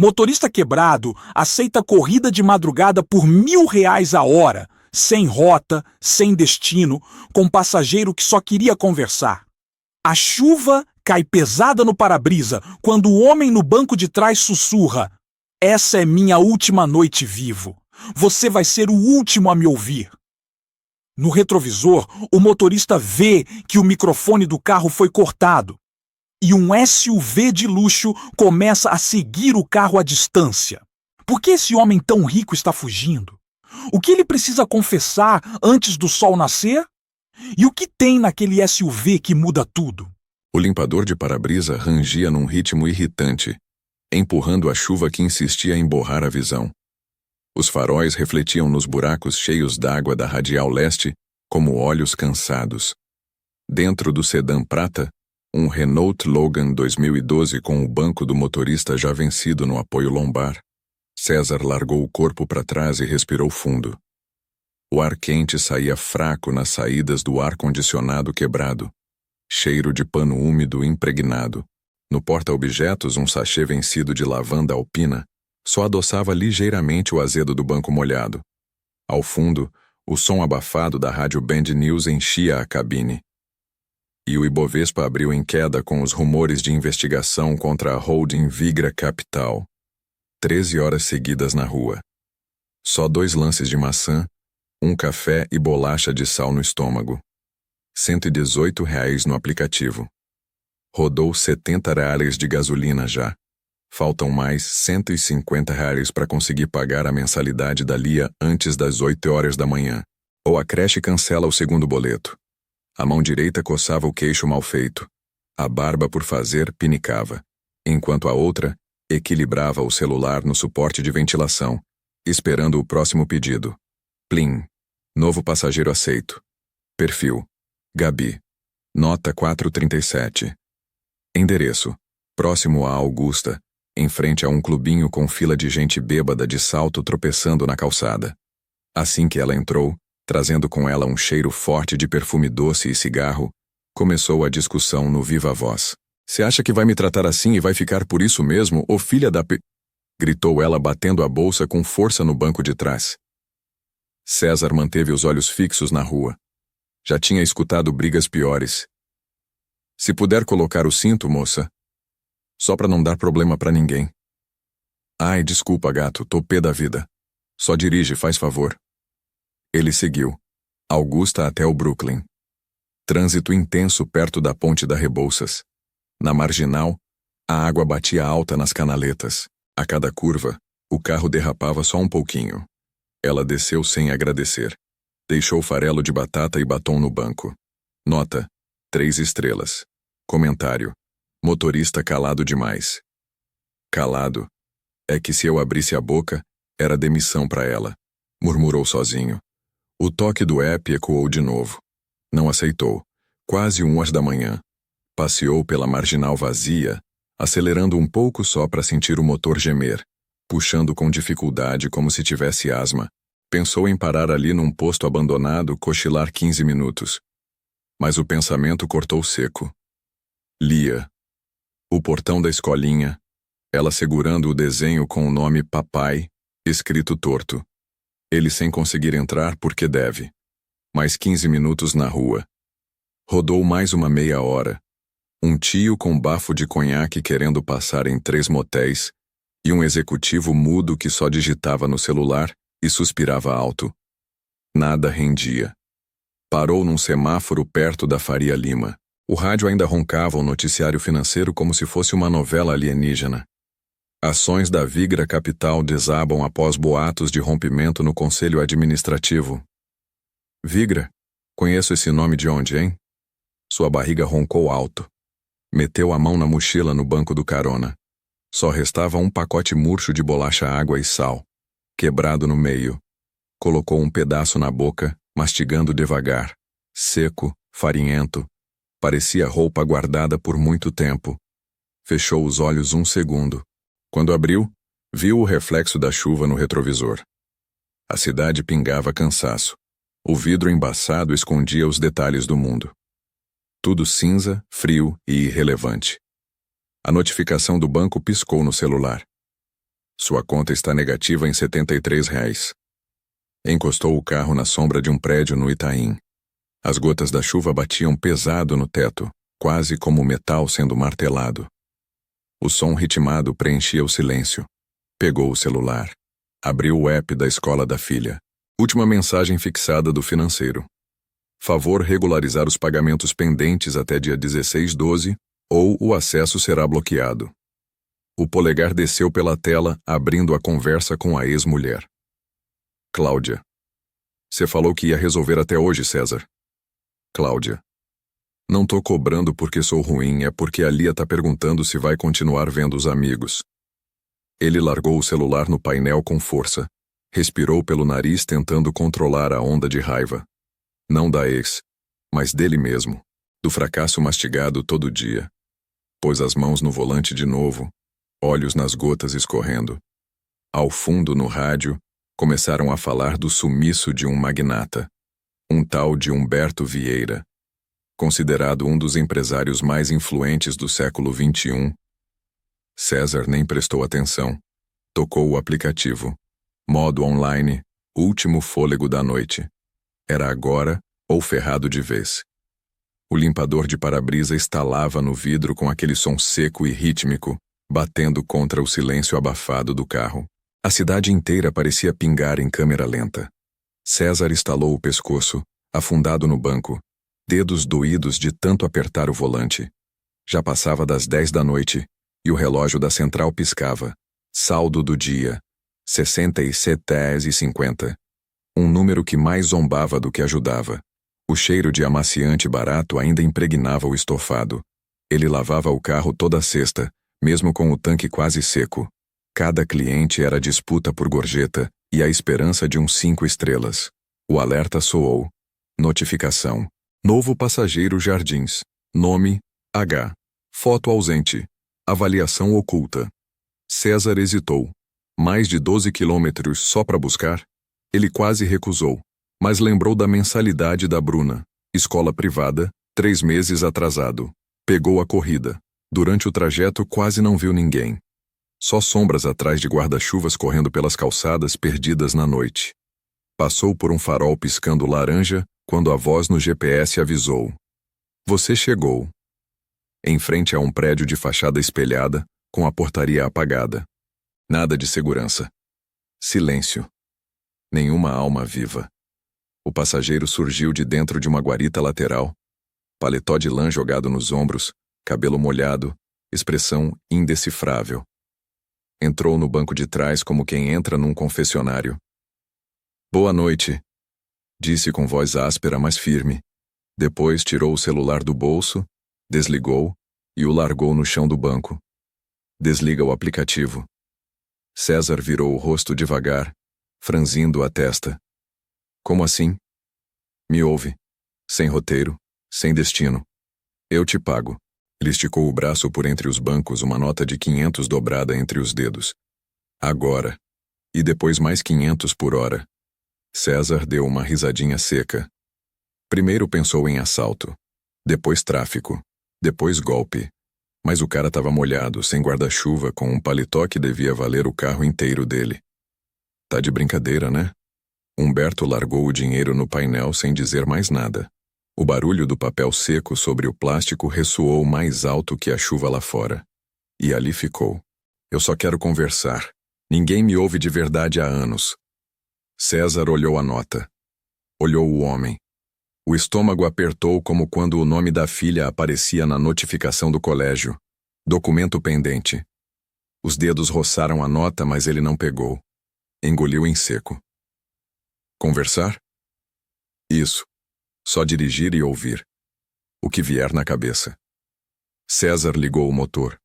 Motorista quebrado aceita corrida de madrugada por R$ 1.000 a hora, sem rota, sem destino, com passageiro que só queria conversar. A chuva cai pesada no para-brisa quando o homem no banco de trás sussurra: "Essa é minha última noite vivo. Você vai ser o último a me ouvir." No retrovisor, o motorista vê que o microfone do carro foi cortado e um SUV de luxo começa a seguir o carro à distância. Por que esse homem tão rico está fugindo? O que ele precisa confessar antes do sol nascer? E o que tem naquele SUV que muda tudo? O limpador de para-brisa rangia num ritmo irritante, empurrando a chuva que insistia em borrar a visão. Os faróis refletiam nos buracos cheios d'água da radial leste como olhos cansados. Dentro do sedã prata, um Renault Logan 2012 com o banco do motorista já vencido no apoio lombar, César largou o corpo para trás e respirou fundo. O ar quente saía fraco nas saídas do ar-condicionado quebrado. Cheiro de pano úmido impregnado. No porta-objetos, um sachê vencido de lavanda alpina só adoçava ligeiramente o azedo do banco molhado. Ao fundo, o som abafado da rádio Band News enchia a cabine. E o Ibovespa abriu em queda com os rumores de investigação contra a holding Vigra Capital. 13 horas seguidas na rua. Só 2 lances de maçã, um café e bolacha de sal no estômago. R$ 118 no aplicativo. Rodou R$ 70 de gasolina já. Faltam mais R$ 150 para conseguir pagar a mensalidade da Lia antes das 8 horas da manhã. Ou a creche cancela o segundo boleto. A mão direita coçava o queixo mal feito. A barba por fazer pinicava. Enquanto a outra equilibrava o celular no suporte de ventilação, esperando o próximo pedido. Plim. Novo passageiro aceito. Perfil. Gabi. Nota 437. Endereço. Próximo a Augusta, em frente a um clubinho com fila de gente bêbada de salto tropeçando na calçada. Assim que ela entrou, trazendo com ela um cheiro forte de perfume doce e cigarro, começou a discussão no viva voz. "Você acha que vai me tratar assim e vai ficar por isso mesmo, ô filha da p..." gritou ela batendo a bolsa com força no banco de trás. César manteve os olhos fixos na rua. Já tinha escutado brigas piores. "Se puder colocar o cinto, moça. Só pra não dar problema pra ninguém." "Ai, desculpa, gato, tô pé da vida. Só dirige, faz favor." Ele seguiu. Augusta até o Brooklyn. Trânsito intenso perto da ponte da Rebouças. Na marginal, a água batia alta nas canaletas. A cada curva, o carro derrapava só um pouquinho. Ela desceu sem agradecer. Deixou farelo de batata e batom no banco. Nota: 3 estrelas. Comentário: motorista calado demais. Calado. É que se eu abrisse a boca, era demissão para ela, murmurou sozinho. O toque do app ecoou de novo. Não aceitou. Quase 1 da manhã. Passeou pela marginal vazia, acelerando um pouco só para sentir o motor gemer, puxando com dificuldade como se tivesse asma. Pensou em parar ali num posto abandonado, cochilar 15 minutos. Mas o pensamento cortou seco. Lia. O portão da escolinha, ela segurando o desenho com o nome Papai, escrito torto. Ele sem conseguir entrar porque deve. Mais 15 minutos na rua. Rodou mais uma meia hora. Um tio com bafo de conhaque querendo passar em 3 motéis, e um executivo mudo que só digitava no celular e suspirava alto. Nada rendia. Parou num semáforo perto da Faria Lima. O rádio ainda roncava o noticiário financeiro como se fosse uma novela alienígena. Ações da Vigra Capital desabam após boatos de rompimento no conselho administrativo. Vigra? Conheço esse nome de onde, hein? Sua barriga roncou alto. Meteu a mão na mochila no banco do carona. Só restava um pacote murcho de bolacha água e sal, quebrado no meio. Colocou um pedaço na boca, mastigando devagar. Seco, farinhento. Parecia roupa guardada por muito tempo. Fechou os olhos 1 segundo. Quando abriu, viu o reflexo da chuva no retrovisor. A cidade pingava cansaço. O vidro embaçado escondia os detalhes do mundo. Tudo cinza, frio e irrelevante. A notificação do banco piscou no celular. Sua conta está negativa em R$ 73. Encostou o carro na sombra de um prédio no Itaim. As gotas da chuva batiam pesado no teto, quase como metal sendo martelado. O som ritmado preenchia o silêncio. Pegou o celular. Abriu o app da escola da filha. Última mensagem fixada do financeiro. Favor regularizar os pagamentos pendentes até dia 16/12 ou o acesso será bloqueado. O polegar desceu pela tela, abrindo a conversa com a ex-mulher. Cláudia. Você falou que ia resolver até hoje, César. Cláudia. Não tô cobrando porque sou ruim, é porque a Lia tá perguntando se vai continuar vendo os amigos. Ele largou o celular no painel com força. Respirou pelo nariz tentando controlar a onda de raiva. Não da ex, mas dele mesmo, do fracasso mastigado todo dia. Pôs as mãos no volante de novo, olhos nas gotas escorrendo. Ao fundo, no rádio, começaram a falar do sumiço de um magnata, um tal de Humberto Vieira, considerado um dos empresários mais influentes do século XXI. César nem prestou atenção. Tocou o aplicativo. Modo online, último fôlego da noite. Era agora ou ferrado de vez. O limpador de para-brisa estalava no vidro com aquele som seco e rítmico, batendo contra o silêncio abafado do carro. A cidade inteira parecia pingar em câmera lenta. César estalou o pescoço, afundado no banco, dedos doídos de tanto apertar o volante. Já passava das 10 da noite, e o relógio da central piscava. Saldo do dia, 67,50. Um número que mais zombava do que ajudava. O cheiro de amaciante barato ainda impregnava o estofado. Ele lavava o carro toda sexta, mesmo com o tanque quase seco. Cada cliente era disputa por gorjeta e a esperança de 5 estrelas. O alerta soou. Notificação. Novo passageiro Jardins. Nome, H. Foto ausente. Avaliação oculta. César hesitou. Mais de 12 quilômetros só para buscar? Ele quase recusou, mas lembrou da mensalidade da Bruna. Escola privada, 3 meses atrasado. Pegou a corrida. Durante o trajeto quase não viu ninguém. Só sombras atrás de guarda-chuvas correndo pelas calçadas perdidas na noite. Passou por um farol piscando laranja quando a voz no GPS avisou. Você chegou. Em frente a um prédio de fachada espelhada, com a portaria apagada. Nada de segurança. Silêncio. Nenhuma alma viva. O passageiro surgiu de dentro de uma guarita lateral. Paletó de lã jogado nos ombros, cabelo molhado, expressão indecifrável. Entrou no banco de trás como quem entra num confessionário. Boa noite, disse com voz áspera, mas firme. Depois tirou o celular do bolso, desligou e o largou no chão do banco. Desliga o aplicativo. César virou o rosto devagar, franzindo a testa. Como assim? Me ouve. Sem roteiro, sem destino. Eu te pago. Ele esticou o braço por entre os bancos, uma nota de 500 dobrada entre os dedos. Agora. E depois mais 500 por hora. César deu uma risadinha seca. Primeiro pensou em assalto. Depois tráfico. Depois golpe. Mas o cara estava molhado, sem guarda-chuva, com um paletó que devia valer o carro inteiro dele. Tá de brincadeira, né? Humberto largou o dinheiro no painel sem dizer mais nada. O barulho do papel seco sobre o plástico ressoou mais alto que a chuva lá fora. E ali ficou. Eu só quero conversar. Ninguém me ouve de verdade há anos. César olhou a nota. Olhou o homem. O estômago apertou como quando o nome da filha aparecia na notificação do colégio. Documento pendente. Os dedos roçaram a nota, mas ele não pegou. Engoliu em seco. Conversar? Isso. Só dirigir e ouvir. O que vier na cabeça. César ligou o motor.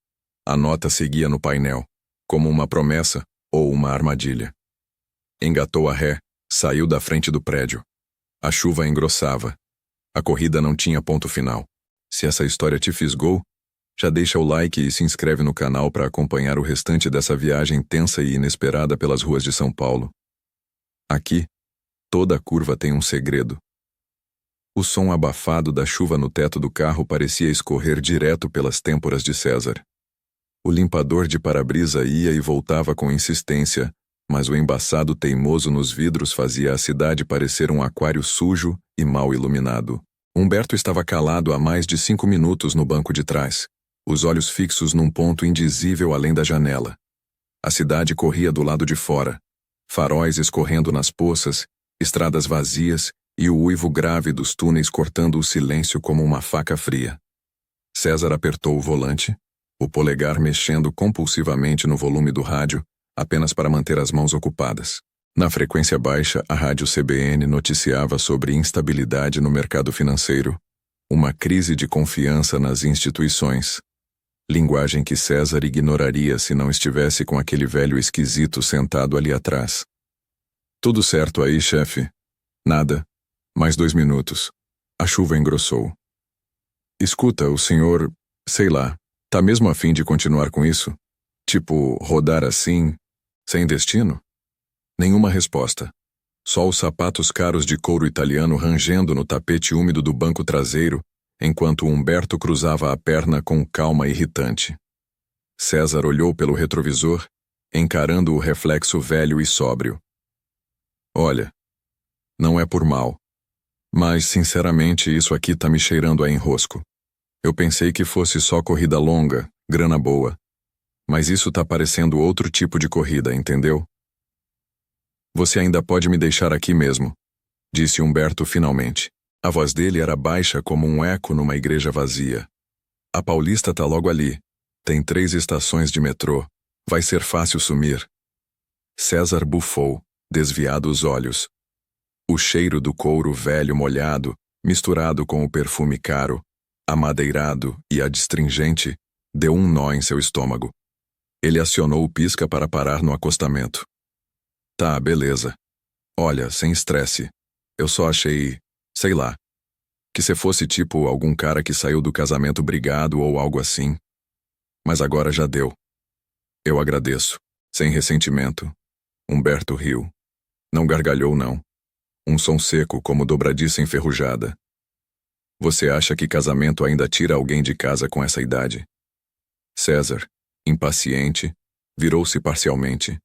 A nota seguia no painel, como uma promessa ou uma armadilha. Engatou a ré, saiu da frente do prédio. A chuva engrossava. A corrida não tinha ponto final. Se essa história te fisgou, já deixa o like e se inscreve no canal para acompanhar o restante dessa viagem tensa e inesperada pelas ruas de São Paulo. Aqui, toda curva tem um segredo. O som abafado da chuva no teto do carro parecia escorrer direto pelas têmporas de César. O limpador de para-brisa ia e voltava com insistência, mas o embaçado teimoso nos vidros fazia a cidade parecer um aquário sujo e mal iluminado. Humberto estava calado há mais de 5 minutos no banco de trás, os olhos fixos num ponto indizível além da janela. A cidade corria do lado de fora, faróis escorrendo nas poças, estradas vazias e o uivo grave dos túneis cortando o silêncio como uma faca fria. César apertou o volante, o polegar mexendo compulsivamente no volume do rádio, apenas para manter as mãos ocupadas. Na frequência baixa, a rádio CBN noticiava sobre instabilidade no mercado financeiro, uma crise de confiança nas instituições. Linguagem que César ignoraria se não estivesse com aquele velho esquisito sentado ali atrás. Tudo certo aí, chefe? Nada. Mais 2 minutos. A chuva engrossou. Escuta, o senhor, sei lá, tá mesmo a fim de continuar com isso? Tipo, rodar assim, sem destino? Nenhuma resposta. Só os sapatos caros de couro italiano rangendo no tapete úmido do banco traseiro, enquanto Humberto cruzava a perna com calma irritante. César olhou pelo retrovisor, encarando o reflexo velho e sóbrio. Olha, não é por mal, mas, sinceramente, isso aqui tá me cheirando a enrosco. Eu pensei que fosse só corrida longa, grana boa. Mas isso tá parecendo outro tipo de corrida, entendeu? Você ainda pode me deixar aqui mesmo, disse Humberto finalmente. A voz dele era baixa como um eco numa igreja vazia. A Paulista tá logo ali. Tem 3 estações de metrô. Vai ser fácil sumir. César bufou, desviado os olhos. O cheiro do couro velho molhado, misturado com o perfume caro, amadeirado e adstringente, deu um nó em seu estômago. Ele acionou o pisca para parar no acostamento. Tá, beleza. Olha, sem estresse. Eu só achei, sei lá, que se fosse tipo algum cara que saiu do casamento brigado ou algo assim. Mas agora já deu. Eu agradeço. Sem ressentimento. Humberto riu. Não gargalhou, não. Um som seco como dobradiça enferrujada. Você acha que casamento ainda tira alguém de casa com essa idade? César, impaciente, virou-se parcialmente.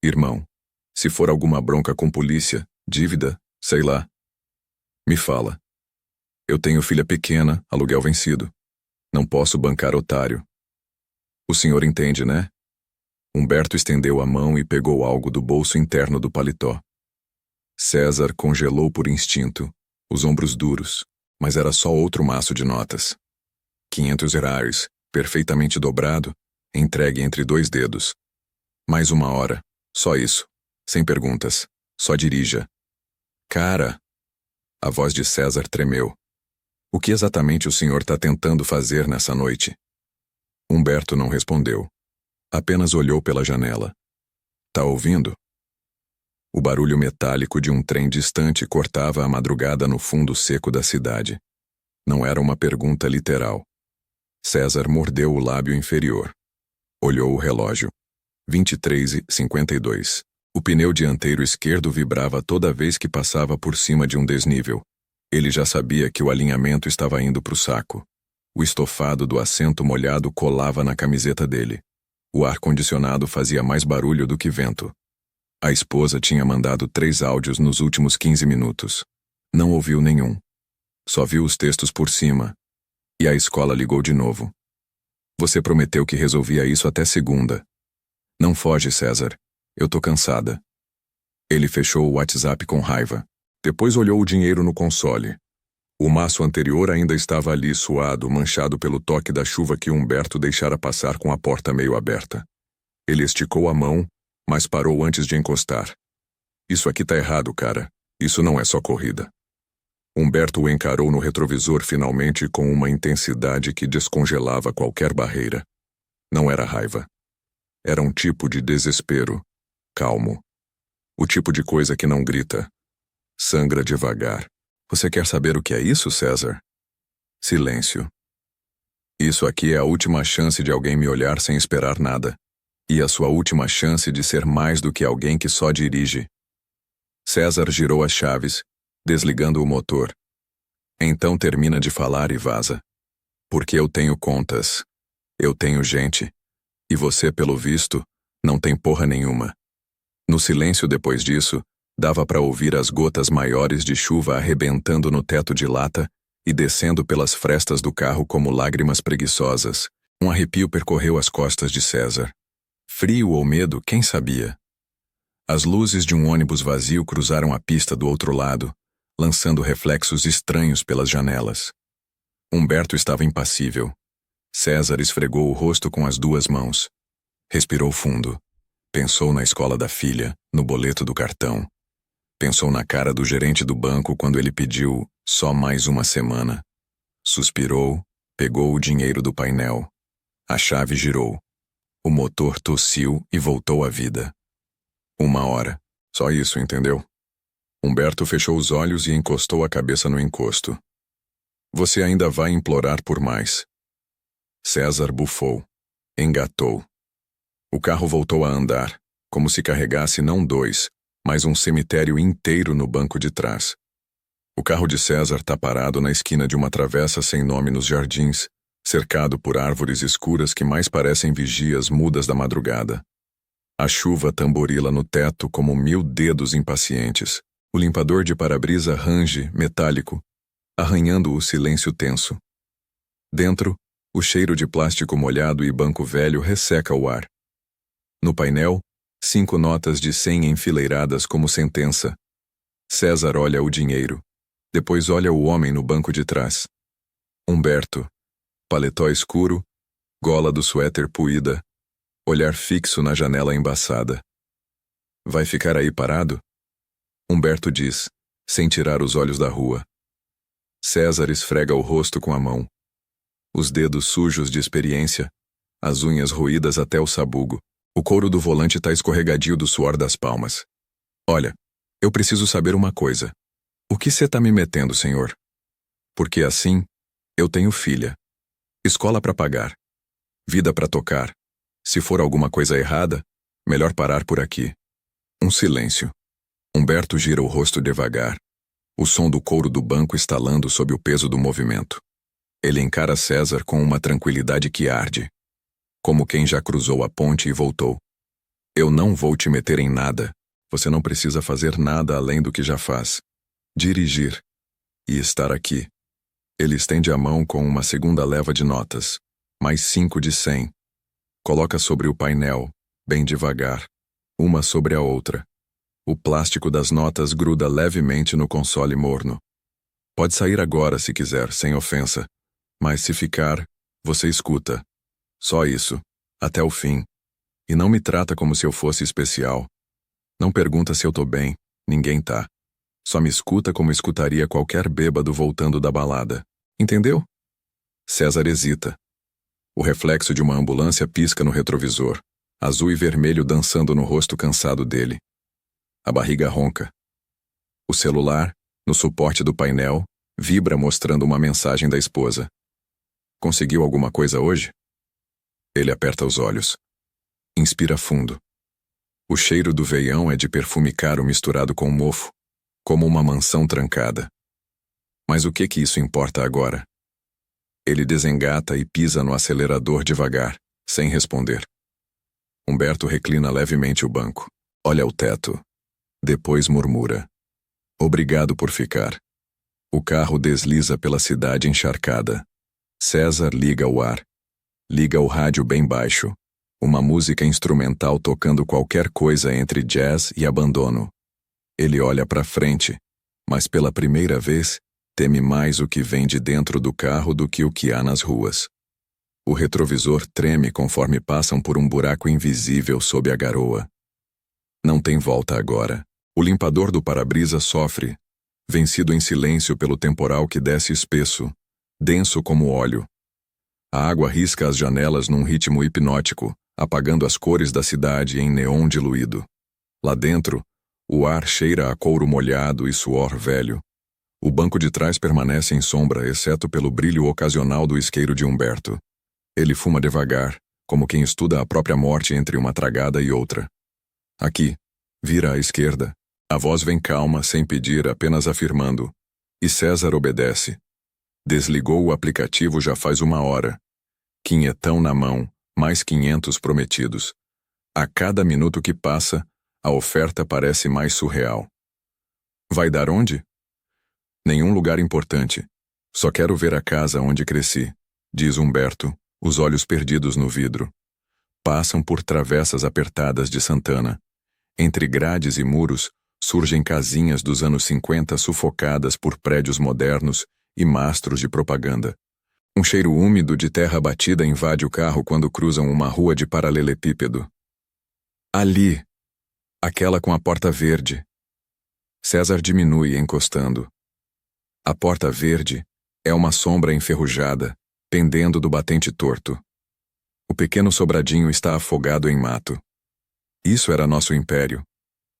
Irmão, se for alguma bronca com polícia, dívida, sei lá. Me fala. Eu tenho filha pequena, aluguel vencido. Não posso bancar otário. O senhor entende, né? Humberto estendeu a mão e pegou algo do bolso interno do paletó. César congelou por instinto, os ombros duros, mas era só outro maço de notas. 500 reais, perfeitamente dobrado, entregue entre 2 dedos. Mais 1 hora, só isso, sem perguntas, só dirija. Cara! A voz de César tremeu. O que exatamente o senhor tá tentando fazer nessa noite? Humberto não respondeu. Apenas olhou pela janela. Tá ouvindo? O barulho metálico de um trem distante cortava a madrugada no fundo seco da cidade. Não era uma pergunta literal. César mordeu o lábio inferior. Olhou o relógio. 23h52. O pneu dianteiro esquerdo vibrava toda vez que passava por cima de um desnível. Ele já sabia que o alinhamento estava indo pro saco. O estofado do assento molhado colava na camiseta dele. O ar-condicionado fazia mais barulho do que vento. A esposa tinha mandado 3 áudios nos últimos 15 minutos. Não ouviu nenhum. Só viu os textos por cima. E a escola ligou de novo. Você prometeu que resolvia isso até segunda. Não foge, César. Eu tô cansada. Ele fechou o WhatsApp com raiva. Depois olhou o dinheiro no console. O maço anterior ainda estava ali suado, manchado pelo toque da chuva que Humberto deixara passar com a porta meio aberta. Ele esticou a mão, mas parou antes de encostar. Isso aqui tá errado, cara. Isso não é só corrida. Humberto o encarou no retrovisor finalmente com uma intensidade que descongelava qualquer barreira. Não era raiva. Era um tipo de desespero, calmo. O tipo de coisa que não grita. Sangra devagar. Você quer saber o que é isso, César? Silêncio. Isso aqui é a última chance de alguém me olhar sem esperar nada. E a sua última chance de ser mais do que alguém que só dirige. César girou as chaves, desligando o motor. Então termina de falar e vaza. Porque eu tenho contas. Eu tenho gente. E você, pelo visto, não tem porra nenhuma. No silêncio depois disso, dava para ouvir as gotas maiores de chuva arrebentando no teto de lata e descendo pelas frestas do carro como lágrimas preguiçosas. Um arrepio percorreu as costas de César. Frio ou medo, quem sabia? As luzes de um ônibus vazio cruzaram a pista do outro lado, lançando reflexos estranhos pelas janelas. Humberto estava impassível. César esfregou o rosto com as duas mãos. Respirou fundo. Pensou na escola da filha, no boleto do cartão. Pensou na cara do gerente do banco quando ele pediu só mais uma semana. Suspirou, pegou o dinheiro do painel. A chave girou. O motor tossiu e voltou à vida. 1 hora. Só isso, entendeu? Humberto fechou os olhos e encostou a cabeça no encosto. Você ainda vai implorar por mais. César bufou. Engatou. O carro voltou a andar, como se carregasse não 2, mas um cemitério inteiro no banco de trás. O carro de César está parado na esquina de uma travessa sem nome nos jardins, cercado por árvores escuras que mais parecem vigias mudas da madrugada. A chuva tamborila no teto como 1000 dedos impacientes. O limpador de para-brisa range, metálico, arranhando o silêncio tenso. Dentro, o cheiro de plástico molhado e banco velho resseca o ar. No painel, 5 notas de 100 enfileiradas como sentença. César olha o dinheiro. Depois olha o homem no banco de trás. Humberto. Paletó escuro, gola do suéter puída, olhar fixo na janela embaçada. Vai ficar aí parado? Humberto diz, sem tirar os olhos da rua. César esfrega o rosto com a mão. Os dedos sujos de experiência, as unhas roídas até o sabugo. O couro do volante está escorregadio do suor das palmas. Olha, eu preciso saber uma coisa. O que você tá me metendo, senhor? Porque assim, eu tenho filha. Escola para pagar. Vida para tocar. Se for alguma coisa errada, melhor parar por aqui. Um silêncio. Humberto gira o rosto devagar. O som do couro do banco estalando sob o peso do movimento. Ele encara César com uma tranquilidade que arde. Como quem já cruzou a ponte e voltou. Eu não vou te meter em nada. Você não precisa fazer nada além do que já faz. Dirigir. E estar aqui. Ele estende a mão com uma segunda leva de notas. Mais 5 de 100. Coloca sobre o painel, bem devagar. Uma sobre a outra. O plástico das notas gruda levemente no console morno. Pode sair agora se quiser, sem ofensa. Mas se ficar, você escuta. Só isso, até o fim. E não me trata como se eu fosse especial. Não pergunta se eu tô bem, ninguém tá. Só me escuta como escutaria qualquer bêbado voltando da balada. Entendeu? César hesita. O reflexo de uma ambulância pisca no retrovisor, azul e vermelho dançando no rosto cansado dele. A barriga ronca. O celular, no suporte do painel, vibra mostrando uma mensagem da esposa. Conseguiu alguma coisa hoje? Ele aperta os olhos. Inspira fundo. O cheiro do veião é de perfume caro misturado com mofo, como uma mansão trancada. Mas o que isso importa agora? Ele desengata e pisa no acelerador devagar, sem responder. Humberto reclina levemente o banco. Olha o teto. Depois murmura. Obrigado por ficar. O carro desliza pela cidade encharcada. César liga o ar. Liga o rádio bem baixo. Uma música instrumental tocando qualquer coisa entre jazz e abandono. Ele olha para frente, mas pela primeira vez, teme mais o que vem de dentro do carro do que o que há nas ruas. O retrovisor treme conforme passam por um buraco invisível sob a garoa. Não tem volta agora. O limpador do para-brisa sofre, vencido em silêncio pelo temporal que desce espesso, denso como óleo. A água risca as janelas num ritmo hipnótico, apagando as cores da cidade em neon diluído. Lá dentro, o ar cheira a couro molhado e suor velho. O banco de trás permanece em sombra, exceto pelo brilho ocasional do isqueiro de Humberto. Ele fuma devagar, como quem estuda a própria morte entre uma tragada e outra. Aqui, vira à esquerda. A voz vem calma, sem pedir, apenas afirmando. E César obedece. Desligou o aplicativo já faz 1 hora. Quinhetão na mão, Mais 500 prometidos. A cada minuto que passa, a oferta parece mais surreal. Vai dar onde? Nenhum lugar importante. Só quero ver a casa onde cresci, diz Humberto, os olhos perdidos no vidro. Passam por travessas apertadas de Santana. Entre grades e muros, surgem casinhas dos anos 50 sufocadas por prédios modernos e mastros de propaganda. Um cheiro úmido de terra batida invade o carro quando cruzam uma rua de paralelepípedo. Ali! Aquela com a porta verde. César diminui, encostando. A porta verde é uma sombra enferrujada, pendendo do batente torto. O pequeno sobradinho está afogado em mato. Isso era nosso império.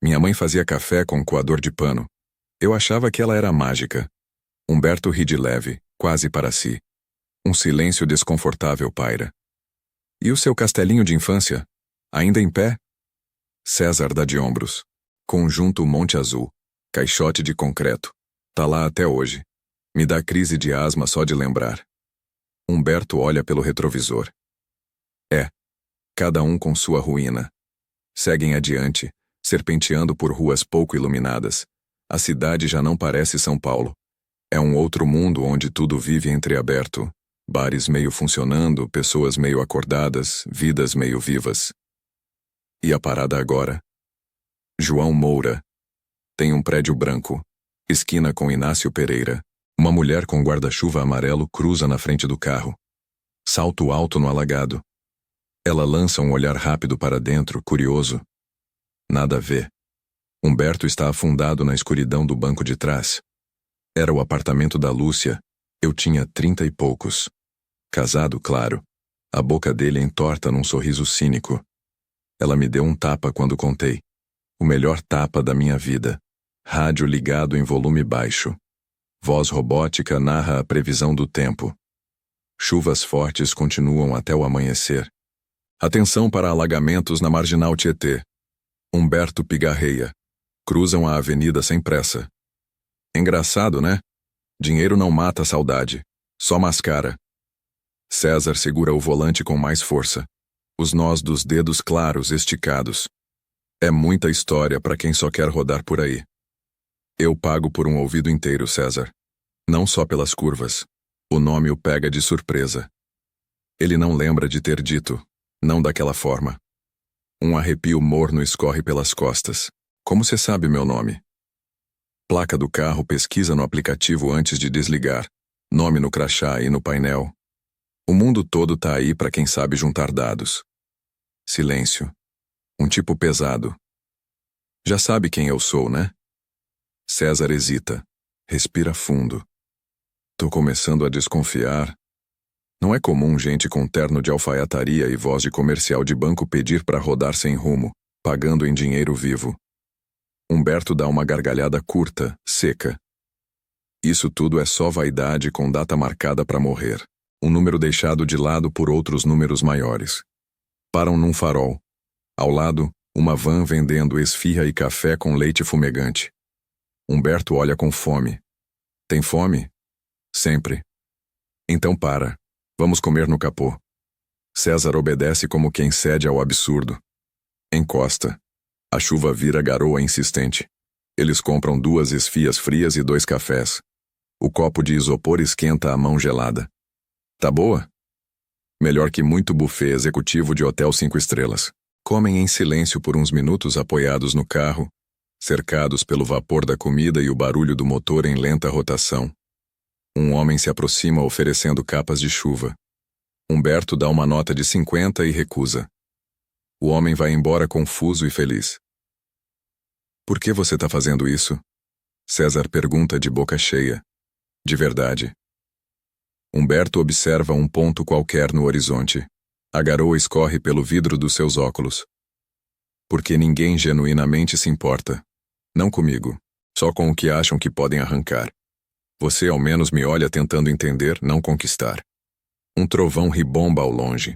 Minha mãe fazia café com coador de pano. Eu achava que ela era mágica. Humberto ri de leve, quase para si. Um silêncio desconfortável paira. E o seu castelinho de infância? Ainda em pé? César dá de ombros. Conjunto Monte Azul. Caixote de concreto. Tá lá até hoje. Me dá crise de asma só de lembrar. Humberto olha pelo retrovisor. Cada um com sua ruína. Seguem adiante, serpenteando por ruas pouco iluminadas. A cidade já não parece São Paulo. É um outro mundo onde tudo vive entreaberto. Bares meio funcionando, pessoas meio acordadas, vidas meio vivas. E a parada agora? João Moura. Tem um prédio branco. Esquina com Inácio Pereira. Uma mulher com guarda-chuva amarelo cruza na frente do carro. Salto alto no alagado. Ela lança um olhar rápido para dentro, curioso. Nada a ver. Humberto está afundado na escuridão do banco de trás. Era o apartamento da Lúcia. Eu tinha 30 e poucos. Casado, claro. A boca dele entorta num sorriso cínico. Ela me deu um tapa quando contei. O melhor tapa da minha vida. Rádio ligado em volume baixo. Voz robótica narra a previsão do tempo. Chuvas fortes continuam até o amanhecer. Atenção para alagamentos na Marginal Tietê. Humberto pigarreia. Cruzam a avenida sem pressa. Engraçado, né? Dinheiro não mata a saudade. Só mascara. César segura o volante com mais força. Os nós dos dedos claros esticados. É muita história para quem só quer rodar por aí. Eu pago por um ouvido inteiro, César. Não só pelas curvas. O nome o pega de surpresa. Ele não lembra de ter dito. Não daquela forma. Um arrepio morno escorre pelas costas. Como você sabe meu nome? Placa do carro pesquisa no aplicativo antes de desligar. Nome no crachá e no painel. O mundo todo tá aí para quem sabe juntar dados. Silêncio. Um tipo pesado. Já sabe quem eu sou, né? César hesita. Respira fundo. Tô começando a desconfiar. Não é comum gente com terno de alfaiataria e voz de comercial de banco pedir para rodar sem rumo, pagando em dinheiro vivo. Humberto dá uma gargalhada curta, seca. Isso tudo é só vaidade com data marcada para morrer. Um número deixado de lado por outros números maiores. Param num farol. Ao lado, uma van vendendo esfirra e café com leite fumegante. Humberto olha com fome. Tem fome? Sempre. Então para. Vamos comer no capô. César obedece como quem cede ao absurdo. Encosta. A chuva vira garoa insistente. Eles compram 2 esfias frias e 2 cafés. O copo de isopor esquenta a mão gelada. Tá boa? Melhor que muito buffet executivo de hotel 5 estrelas. Comem em silêncio por uns minutos apoiados no carro, cercados pelo vapor da comida e o barulho do motor em lenta rotação. Um homem se aproxima oferecendo capas de chuva. Humberto dá uma nota de 50 e recusa. O homem vai embora confuso e feliz. Por que você tá fazendo isso? César pergunta de boca cheia. De verdade. Humberto observa um ponto qualquer no horizonte. A garoa escorre pelo vidro dos seus óculos. Porque ninguém genuinamente se importa. Não comigo. Só com o que acham que podem arrancar. Você ao menos me olha tentando entender, não conquistar. Um trovão ribomba ao longe.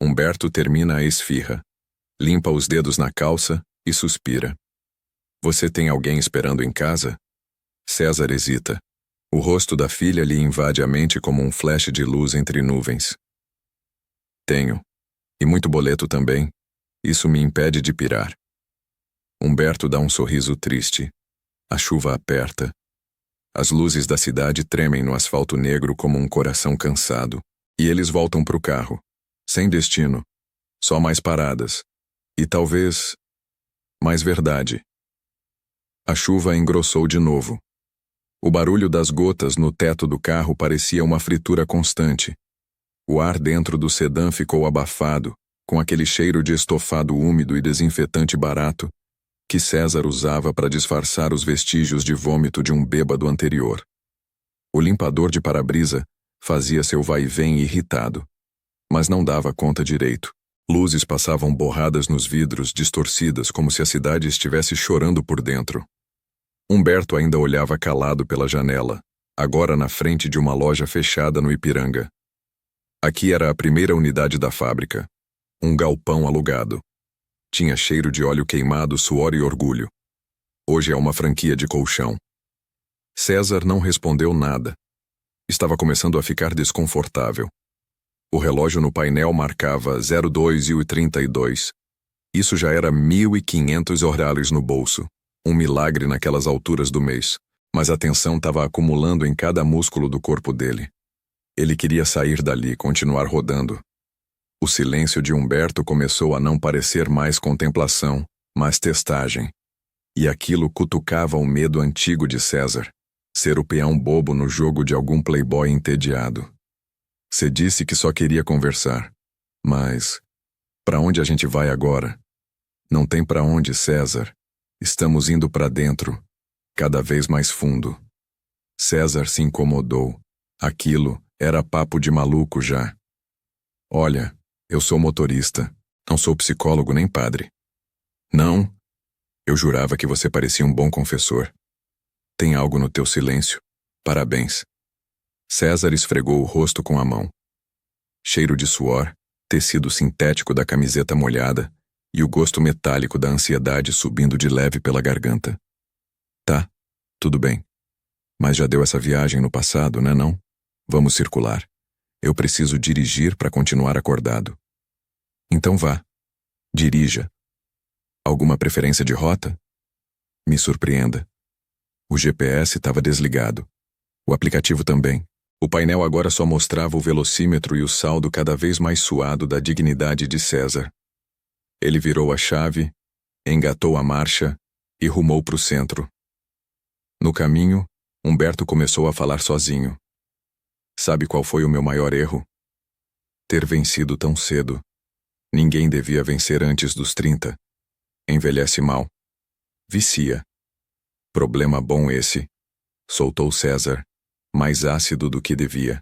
Humberto termina a esfirra. Limpa os dedos na calça e suspira. Você tem alguém esperando em casa? César hesita. O rosto da filha lhe invade a mente como um flash de luz entre nuvens. Tenho. E muito boleto também. Isso me impede de pirar. Humberto dá um sorriso triste. A chuva aperta. As luzes da cidade tremem no asfalto negro como um coração cansado. E eles voltam pro carro. Sem destino. Só mais paradas. E talvez mais verdade. A chuva engrossou de novo. O barulho das gotas no teto do carro parecia uma fritura constante. O ar dentro do sedã ficou abafado, com aquele cheiro de estofado úmido e desinfetante barato que César usava para disfarçar os vestígios de vômito de um bêbado anterior. O limpador de para-brisa fazia seu vai-vem irritado, mas não dava conta direito. Luzes passavam borradas nos vidros, distorcidas como se a cidade estivesse chorando por dentro. Humberto ainda olhava calado pela janela, agora na frente de uma loja fechada no Ipiranga. Aqui era a primeira unidade da fábrica, um galpão alugado. Tinha cheiro de óleo queimado, suor e orgulho. Hoje é uma franquia de colchão. César não respondeu nada. Estava começando a ficar desconfortável. O relógio no painel marcava 02:32. Isso já era 1.500 reais no bolso. Um milagre naquelas alturas do mês. Mas a tensão estava acumulando em cada músculo do corpo dele. Ele queria sair dali, continuar rodando. O silêncio de Humberto começou a não parecer mais contemplação, mas testagem. E aquilo cutucava o medo antigo de César. Ser o peão bobo no jogo de algum playboy entediado. Você disse que só queria conversar. Mas para onde a gente vai agora? Não tem para onde, César. Estamos indo para dentro, cada vez mais fundo. César se incomodou. Aquilo era papo de maluco já. Olha, eu sou motorista, não sou psicólogo nem padre. Não? Eu jurava que você parecia um bom confessor. Tem algo no teu silêncio. Parabéns. César esfregou o rosto com a mão. Cheiro de suor, tecido sintético da camiseta molhada e o gosto metálico da ansiedade subindo de leve pela garganta. Tá, tudo bem. Mas já deu essa viagem no passado, né não? Vamos circular. Eu preciso dirigir para continuar acordado. Então vá. Dirija. Alguma preferência de rota? Me surpreenda. O GPS estava desligado. O aplicativo também. O painel agora só mostrava o velocímetro e o saldo cada vez mais suado da dignidade de César. Ele virou a chave, engatou a marcha e rumou para o centro. No caminho, Humberto começou a falar sozinho. Sabe qual foi o meu maior erro? Ter vencido tão cedo. Ninguém devia vencer antes dos 30. Envelhece mal. Vicia. Problema bom esse. Soltou César, mais ácido do que devia.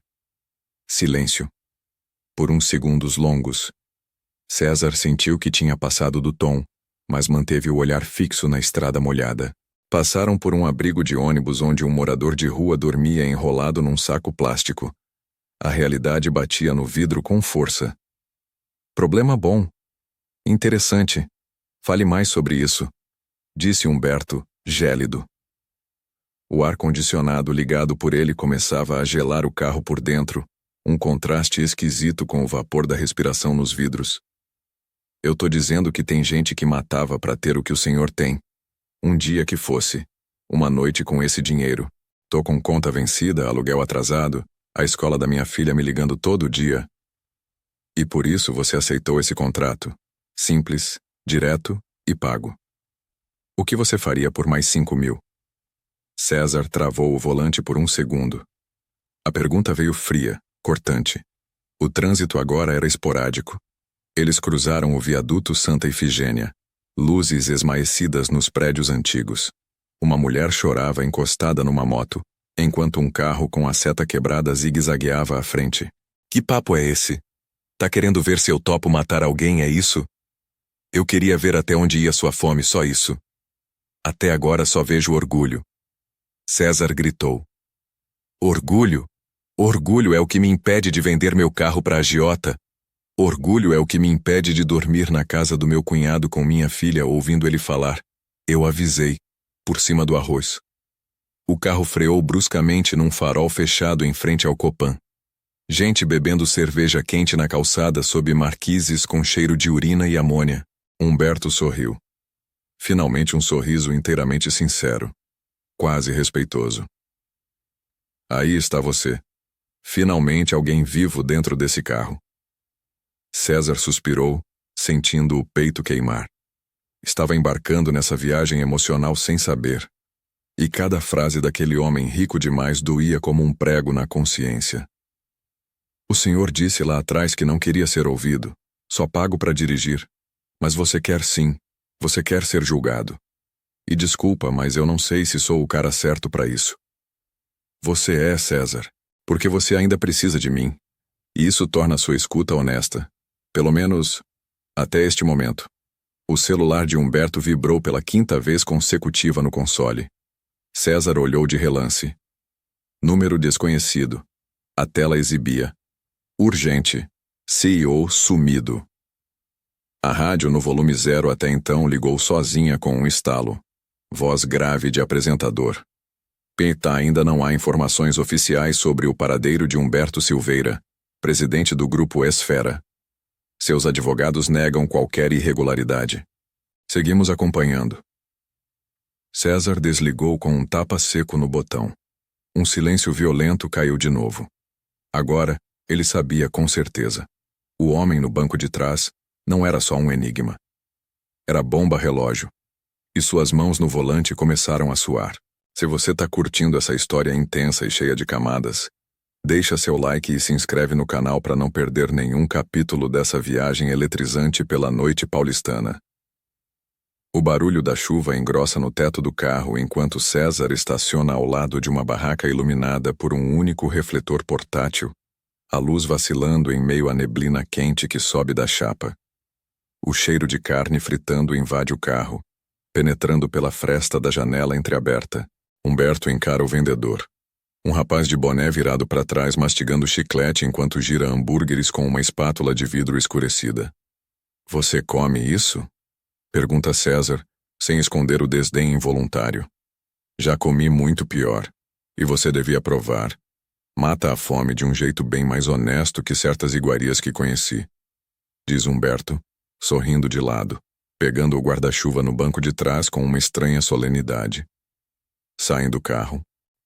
Silêncio. Por uns segundos longos. César sentiu que tinha passado do tom, mas manteve o olhar fixo na estrada molhada. Passaram por um abrigo de ônibus onde um morador de rua dormia enrolado num saco plástico. A realidade batia no vidro com força. Problema bom. Interessante. Fale mais sobre isso, disse Humberto, gélido. O ar-condicionado ligado por ele começava a gelar o carro por dentro, um contraste esquisito com o vapor da respiração nos vidros. Eu tô dizendo que tem gente que matava para ter o que o senhor tem. Um dia que fosse. Uma noite com esse dinheiro. Tô com conta vencida, aluguel atrasado, a escola da minha filha me ligando todo dia. E por isso você aceitou esse contrato. Simples, direto e pago. O que você faria por mais 5.000? César travou o volante por um segundo. A pergunta veio fria, cortante. O trânsito agora era esporádico. Eles cruzaram o viaduto Santa Ifigênia. Luzes esmaecidas nos prédios antigos. Uma mulher chorava encostada numa moto, enquanto um carro com a seta quebrada zigue-zagueava à frente. Que papo é esse? Tá querendo ver se eu topo matar alguém, é isso? Eu queria ver até onde ia sua fome, só isso. Até agora só vejo orgulho. César gritou. Orgulho? Orgulho é o que me impede de vender meu carro para a agiota. Orgulho é o que me impede de dormir na casa do meu cunhado com minha filha ouvindo ele falar. Eu avisei, por cima do arroz. O carro freou bruscamente num farol fechado em frente ao Copan. Gente bebendo cerveja quente na calçada sob marquises com cheiro de urina e amônia. Humberto sorriu. Finalmente um sorriso inteiramente sincero. Quase respeitoso. Aí está você. Finalmente alguém vivo dentro desse carro. César suspirou, sentindo o peito queimar. Estava embarcando nessa viagem emocional sem saber. E cada frase daquele homem rico demais doía como um prego na consciência. O senhor disse lá atrás que não queria ser ouvido, só pago para dirigir. Mas você quer sim, você quer ser julgado. E desculpa, mas eu não sei se sou o cara certo para isso. Você é, César, porque você ainda precisa de mim. E isso torna sua escuta honesta. Pelo menos, até este momento. O celular de Humberto vibrou pela 5ª vez consecutiva no console. César olhou de relance. Número desconhecido. A tela exibia. Urgente. CEO sumido. A rádio no volume 0 até então ligou sozinha com um estalo. Voz grave de apresentador. Eita, ainda não há informações oficiais sobre o paradeiro de Humberto Silveira, presidente do Grupo Esfera. Seus advogados negam qualquer irregularidade. Seguimos acompanhando. César desligou com um tapa seco no botão. Um silêncio violento caiu de novo. Agora, ele sabia com certeza. O homem no banco de trás não era só um enigma. Era bomba relógio. E suas mãos no volante começaram a suar. Se você tá curtindo essa história intensa e cheia de camadas, deixa seu like e se inscreve no canal para não perder nenhum capítulo dessa viagem eletrizante pela noite paulistana. O barulho da chuva engrossa no teto do carro enquanto César estaciona ao lado de uma barraca iluminada por um único refletor portátil, a luz vacilando em meio à neblina quente que sobe da chapa. O cheiro de carne fritando invade o carro, penetrando pela fresta da janela entreaberta. Humberto encara o vendedor. Um rapaz de boné virado para trás mastigando chiclete enquanto gira hambúrgueres com uma espátula de vidro escurecida. Você come isso? Pergunta César, sem esconder o desdém involuntário. Já comi muito pior. E você devia provar. Mata a fome de um jeito bem mais honesto que certas iguarias que conheci. Diz Humberto, sorrindo de lado, pegando o guarda-chuva no banco de trás com uma estranha solenidade. Saem do carro.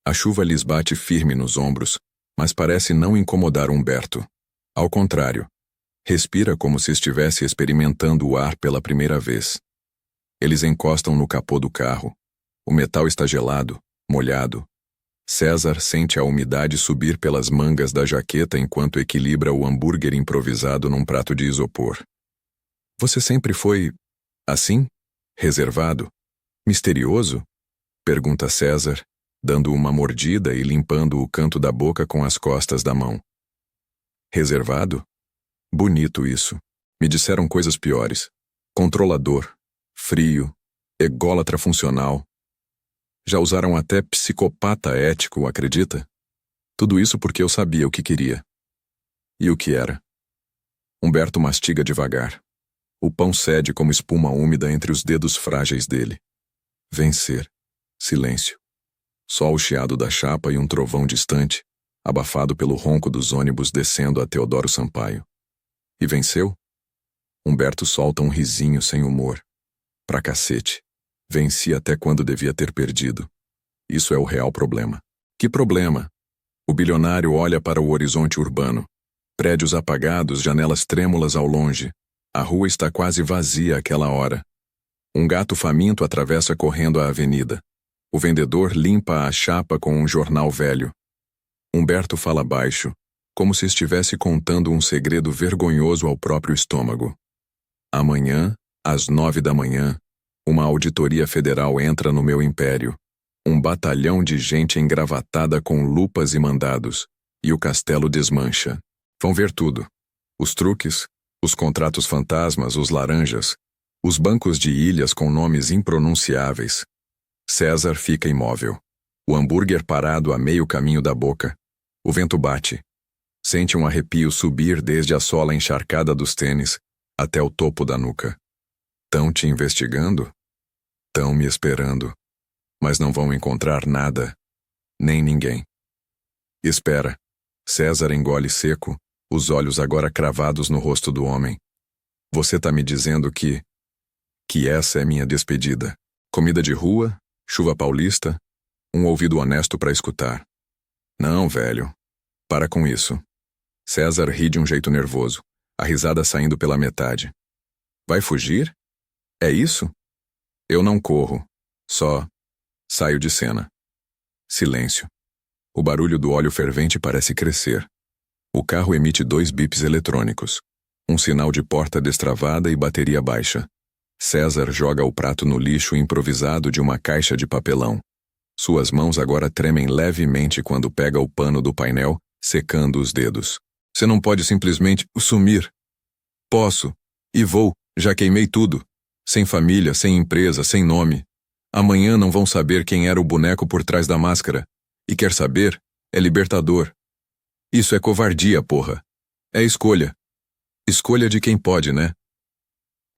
A chuva lhes bate firme nos ombros, mas parece não incomodar Humberto. Ao contrário, respira como se estivesse experimentando o ar pela primeira vez. Eles encostam no capô do carro. O metal está gelado, molhado. César sente a umidade subir pelas mangas da jaqueta enquanto equilibra o hambúrguer improvisado num prato de isopor. Você sempre foi assim? Reservado? Misterioso? Pergunta César, dando uma mordida e limpando o canto da boca com as costas da mão. Reservado? Bonito isso. Me disseram coisas piores. Controlador, frio, ególatra funcional. Já usaram até psicopata ético, acredita? Tudo isso porque eu sabia o que queria. E o que era? Humberto mastiga devagar. O pão cede como espuma úmida entre os dedos frágeis dele. Vencer. Silêncio. Só o chiado da chapa e um trovão distante, abafado pelo ronco dos ônibus descendo a Teodoro Sampaio. E venceu? Humberto solta um risinho sem humor. Pra cacete. Venci até quando devia ter perdido. Isso é o real problema. Que problema? O bilionário olha para o horizonte urbano. Prédios apagados, janelas trêmulas ao longe. A rua está quase vazia àquela hora. Um gato faminto atravessa correndo a avenida. O vendedor limpa a chapa com um jornal velho. Humberto fala baixo, como se estivesse contando um segredo vergonhoso ao próprio estômago. Amanhã, às 9 da manhã, uma auditoria federal entra no meu império. Um batalhão de gente engravatada com lupas e mandados, e o castelo desmancha. Vão ver tudo. Os truques, os contratos fantasmas, os laranjas, os bancos de ilhas com nomes impronunciáveis. César fica imóvel. O hambúrguer parado a meio caminho da boca. O vento bate. Sente um arrepio subir desde a sola encharcada dos tênis até o topo da nuca. Tão te investigando? Tão me esperando. Mas não vão encontrar nada, nem ninguém. Espera. César engole seco, os olhos agora cravados no rosto do homem. Você tá me dizendo que essa é minha despedida. Comida de rua, chuva paulista, um ouvido honesto para escutar. Não, velho. Para com isso. César ri de um jeito nervoso, a risada saindo pela metade. Vai fugir? É isso? Eu não corro. Só saio de cena. Silêncio. O barulho do óleo fervente parece crescer. O carro emite 2 bips eletrônicos. Um sinal de porta destravada e bateria baixa. César joga o prato no lixo improvisado de uma caixa de papelão. Suas mãos agora tremem levemente quando pega o pano do painel, secando os dedos. Você não pode simplesmente sumir. Posso. E vou. Já queimei tudo. Sem família, sem empresa, sem nome. Amanhã não vão saber quem era o boneco por trás da máscara. E quer saber? É libertador. Isso é covardia, porra. É escolha. Escolha de quem pode, né?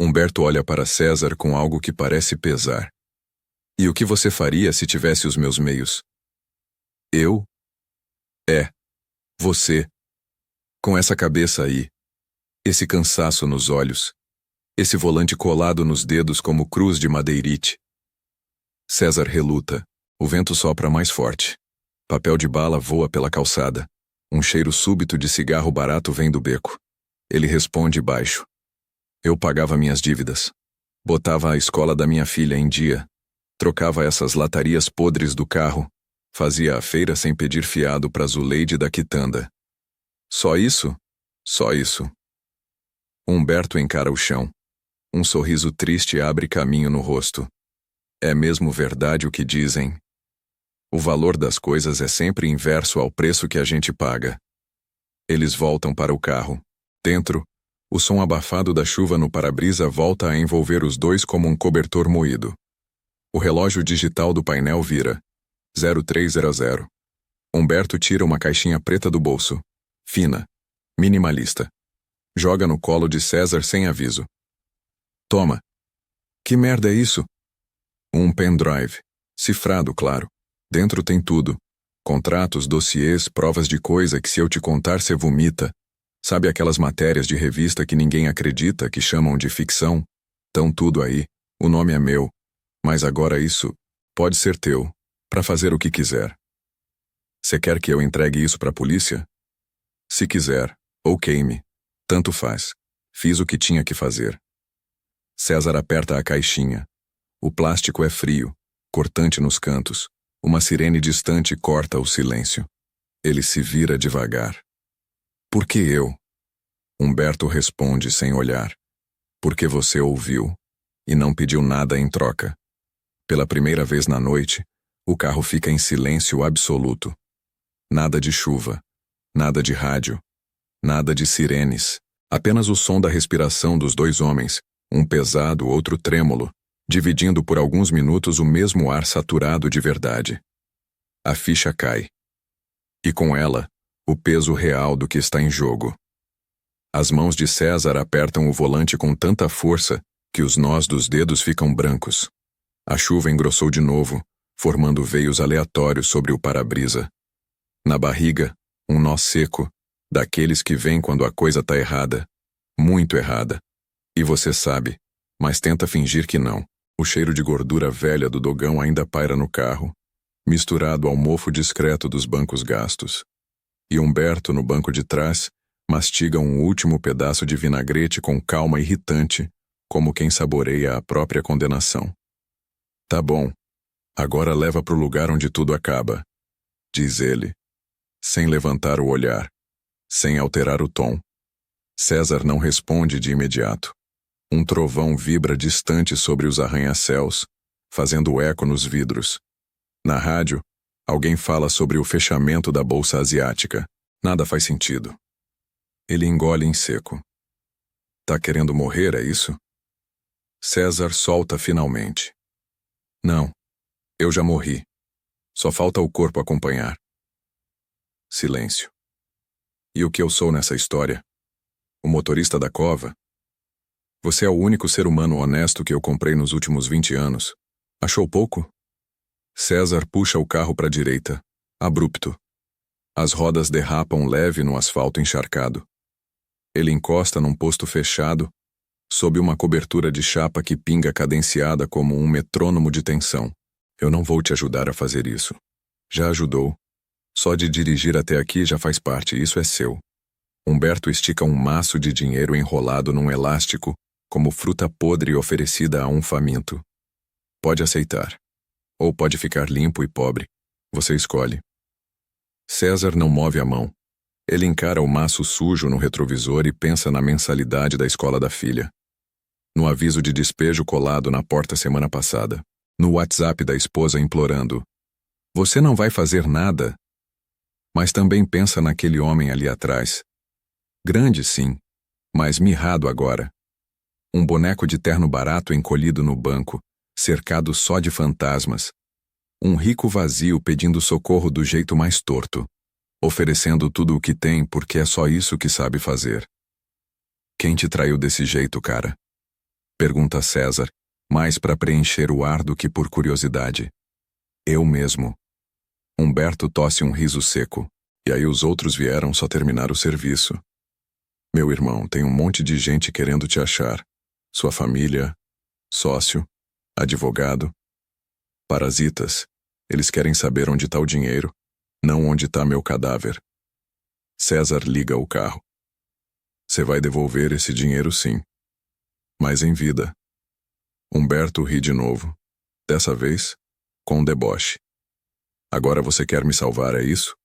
Humberto olha para César com algo que parece pesar. E o que você faria se tivesse os meus meios? Eu? É. Você. Com essa cabeça aí. Esse cansaço nos olhos. Esse volante colado nos dedos como cruz de madeirite. César reluta. O vento sopra mais forte. Papel de bala voa pela calçada. Um cheiro súbito de cigarro barato vem do beco. Ele responde baixo. Eu pagava minhas dívidas. Botava a escola da minha filha em dia. Trocava essas latarias podres do carro. Fazia a feira sem pedir fiado pra Zuleide da quitanda. Só isso? Só isso. Humberto encara o chão. Um sorriso triste abre caminho no rosto. É mesmo verdade o que dizem. O valor das coisas é sempre inverso ao preço que a gente paga. Eles voltam para o carro. Dentro, o som abafado da chuva no para-brisa volta a envolver os dois como um cobertor moído. O relógio digital do painel vira. 0300. Humberto tira uma caixinha preta do bolso. Fina. Minimalista. Joga no colo de César sem aviso. Toma. Que merda é isso? Um pendrive. Cifrado, claro. Dentro tem tudo. Contratos, dossiês, provas de coisa que se eu te contar cê vomita. Sabe aquelas matérias de revista que ninguém acredita, que chamam de ficção? Tão tudo aí. O nome é meu. Mas agora isso pode ser teu, pra fazer o que quiser. Cê quer que eu entregue isso pra polícia? Se quiser, ou queime. Tanto faz. Fiz o que tinha que fazer. César aperta a caixinha. O plástico é frio, cortante nos cantos. Uma sirene distante corta o silêncio. Ele se vira devagar. Por que eu? Humberto responde sem olhar. Porque você ouviu e não pediu nada em troca. Pela primeira vez na noite, o carro fica em silêncio absoluto. Nada de chuva, nada de rádio, nada de sirenes. Apenas o som da respiração dos dois homens, um pesado, outro trêmulo, dividindo por alguns minutos o mesmo ar saturado de verdade. A ficha cai. E com ela, o peso real do que está em jogo. As mãos de César apertam o volante com tanta força que os nós dos dedos ficam brancos. A chuva engrossou de novo, formando veios aleatórios sobre o para-brisa. Na barriga, um nó seco, daqueles que vêm quando a coisa tá errada. Muito errada. E você sabe, mas tenta fingir que não. O cheiro de gordura velha do dogão ainda paira no carro, misturado ao mofo discreto dos bancos gastos. E Humberto, no banco de trás, mastiga um último pedaço de vinagrete com calma irritante, como quem saboreia a própria condenação. Tá bom. Agora leva pro lugar onde tudo acaba, diz ele, sem levantar o olhar, sem alterar o tom. César não responde de imediato. Um trovão vibra distante sobre os arranha-céus, fazendo eco nos vidros. Na rádio, alguém fala sobre o fechamento da Bolsa Asiática. Nada faz sentido. Ele engole em seco. Tá querendo morrer, é isso? César solta finalmente. Não, eu já morri. Só falta o corpo acompanhar. Silêncio. E o que eu sou nessa história? O motorista da cova? Você é o único ser humano honesto que eu comprei nos últimos 20 anos. Achou pouco? César puxa o carro para a direita, abrupto. As rodas derrapam leve no asfalto encharcado. Ele encosta num posto fechado, sob uma cobertura de chapa que pinga cadenciada como um metrônomo de tensão. Eu não vou te ajudar a fazer isso. Já ajudou. Só de dirigir até aqui já faz parte, isso é seu. Humberto estica um maço de dinheiro enrolado num elástico, como fruta podre oferecida a um faminto. Pode aceitar. Ou pode ficar limpo e pobre. Você escolhe. César não move a mão. Ele encara o maço sujo no retrovisor e pensa na mensalidade da escola da filha. No aviso de despejo colado na porta semana passada. No WhatsApp da esposa implorando: "Você não vai fazer nada?" Mas também pensa naquele homem ali atrás. Grande, sim, mas mirrado agora. Um boneco de terno barato encolhido no banco, cercado só de fantasmas. Um rico vazio pedindo socorro do jeito mais torto, oferecendo tudo o que tem porque é só isso que sabe fazer. Quem te traiu desse jeito, cara? Pergunta César, mais para preencher o ar do que por curiosidade. Eu mesmo. Humberto tosse um riso seco, e aí os outros vieram só terminar o serviço. Meu irmão, tem um monte de gente querendo te achar. Sua família, sócio, advogado. Parasitas. Eles querem saber onde está o dinheiro, não onde está meu cadáver. César liga o carro. Você vai devolver esse dinheiro, sim. Mas em vida. Humberto ri de novo. Dessa vez, com deboche. Agora você quer me salvar, é isso?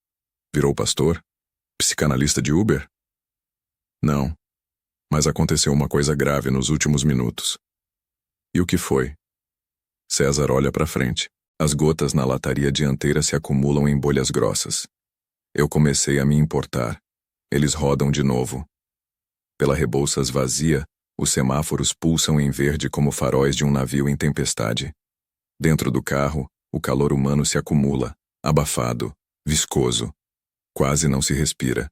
Virou pastor? Psicanalista de Uber? Não. Mas aconteceu uma coisa grave nos últimos minutos. E o que foi? César olha para frente. As gotas na lataria dianteira se acumulam em bolhas grossas. Eu comecei a me importar. Eles rodam de novo. Pela Rebouças vazia, os semáforos pulsam em verde como faróis de um navio em tempestade. Dentro do carro, o calor humano se acumula, abafado, viscoso. Quase não se respira.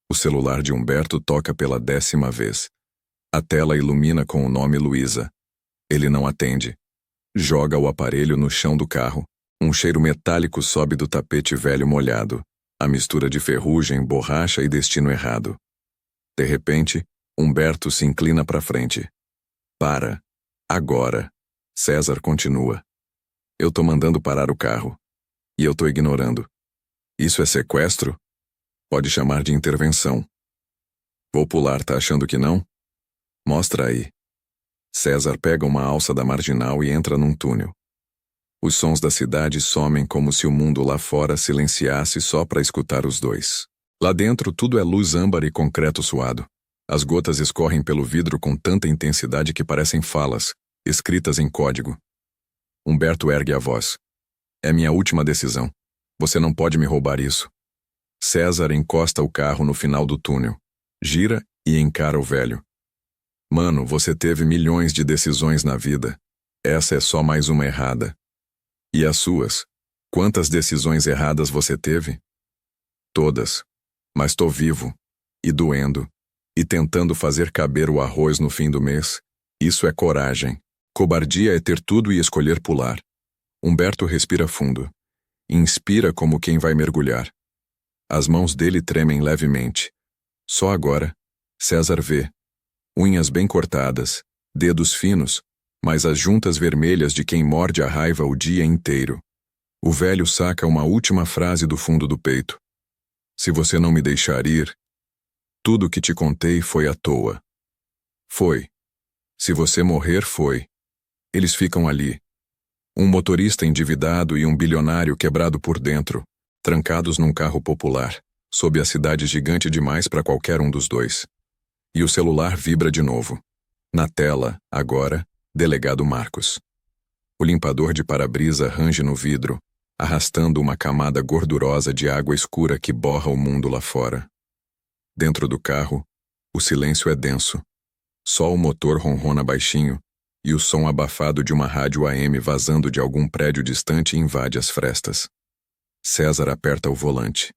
O celular de Humberto toca pela 10ª vez. A tela ilumina com o nome Luísa. Ele não atende. Joga o aparelho no chão do carro. Um cheiro metálico sobe do tapete velho molhado. A mistura de ferrugem, borracha e destino errado. De repente, Humberto se inclina para frente. Para. Agora. César continua. Eu tô mandando parar o carro. E eu tô ignorando. Isso é sequestro? Pode chamar de intervenção. Vou pular, tá achando que não? Mostra aí. César pega uma alça da marginal e entra num túnel. Os sons da cidade somem como se o mundo lá fora silenciasse só para escutar os dois. Lá dentro tudo é luz âmbar e concreto suado. As gotas escorrem pelo vidro com tanta intensidade que parecem falas, escritas em código. Humberto ergue a voz. É minha última decisão. Você não pode me roubar isso. César encosta o carro no final do túnel. Gira e encara o velho. Mano, você teve milhões de decisões na vida. Essa é só mais uma errada. E as suas? Quantas decisões erradas você teve? Todas. Mas tô vivo. E doendo. E tentando fazer caber o arroz no fim do mês. Isso é coragem. Cobardia é ter tudo e escolher pular. Humberto respira fundo. Inspira como quem vai mergulhar. As mãos dele tremem levemente. Só agora, César vê. Unhas bem cortadas, dedos finos, mas as juntas vermelhas de quem morde a raiva o dia inteiro. O velho saca uma última frase do fundo do peito. Se você não me deixar ir, tudo que te contei foi à toa. Foi. Se você morrer, foi. Eles ficam ali. Um motorista endividado e um bilionário quebrado por dentro, trancados num carro popular, sob a cidade gigante demais para qualquer um dos dois. E o celular vibra de novo. Na tela, agora, delegado Marcos. O limpador de para-brisa range no vidro, arrastando uma camada gordurosa de água escura que borra o mundo lá fora. Dentro do carro, o silêncio é denso. Só o motor ronrona baixinho, e o som abafado de uma rádio AM vazando de algum prédio distante invade as frestas. César aperta o volante.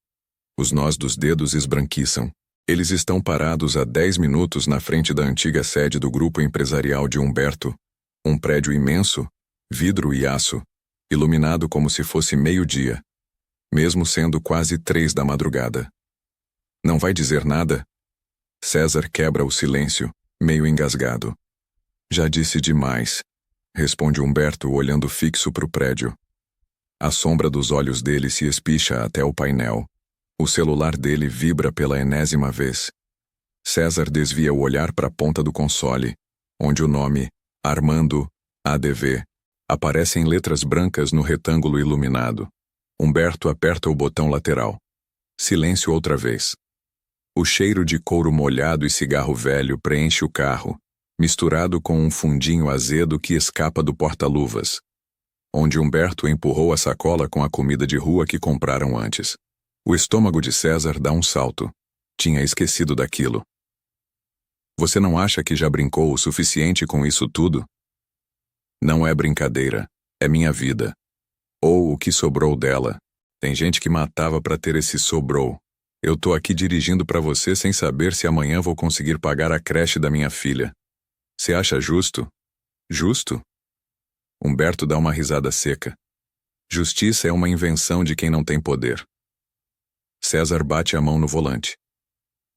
Os nós dos dedos esbranquiçam. Eles estão parados há 10 minutos na frente da antiga sede do grupo empresarial de Humberto, um prédio imenso, vidro e aço, iluminado como se fosse meio-dia. mesmo sendo quase 3 da madrugada. Não vai dizer nada? César quebra o silêncio, meio engasgado. Já disse demais, responde Humberto olhando fixo para o prédio. A sombra dos olhos dele se espicha até o painel. O celular dele vibra pela enésima vez. César desvia o olhar para a ponta do console, onde o nome Armando ADV aparece em letras brancas no retângulo iluminado. Humberto aperta o botão lateral. Silêncio outra vez. O cheiro de couro molhado e cigarro velho preenche o carro, misturado com um fundinho azedo que escapa do porta-luvas, onde Humberto empurrou a sacola com a comida de rua que compraram antes. O estômago de César dá um salto. Tinha esquecido daquilo. Você não acha que já brincou o suficiente com isso tudo? Não é brincadeira, é minha vida. Ou o que sobrou dela. Tem gente que matava pra ter esse sobrou. Eu tô aqui dirigindo pra você sem saber se amanhã vou conseguir pagar a creche da minha filha. Você acha justo? Justo? Humberto dá uma risada seca. Justiça é uma invenção de quem não tem poder. César bate a mão no volante.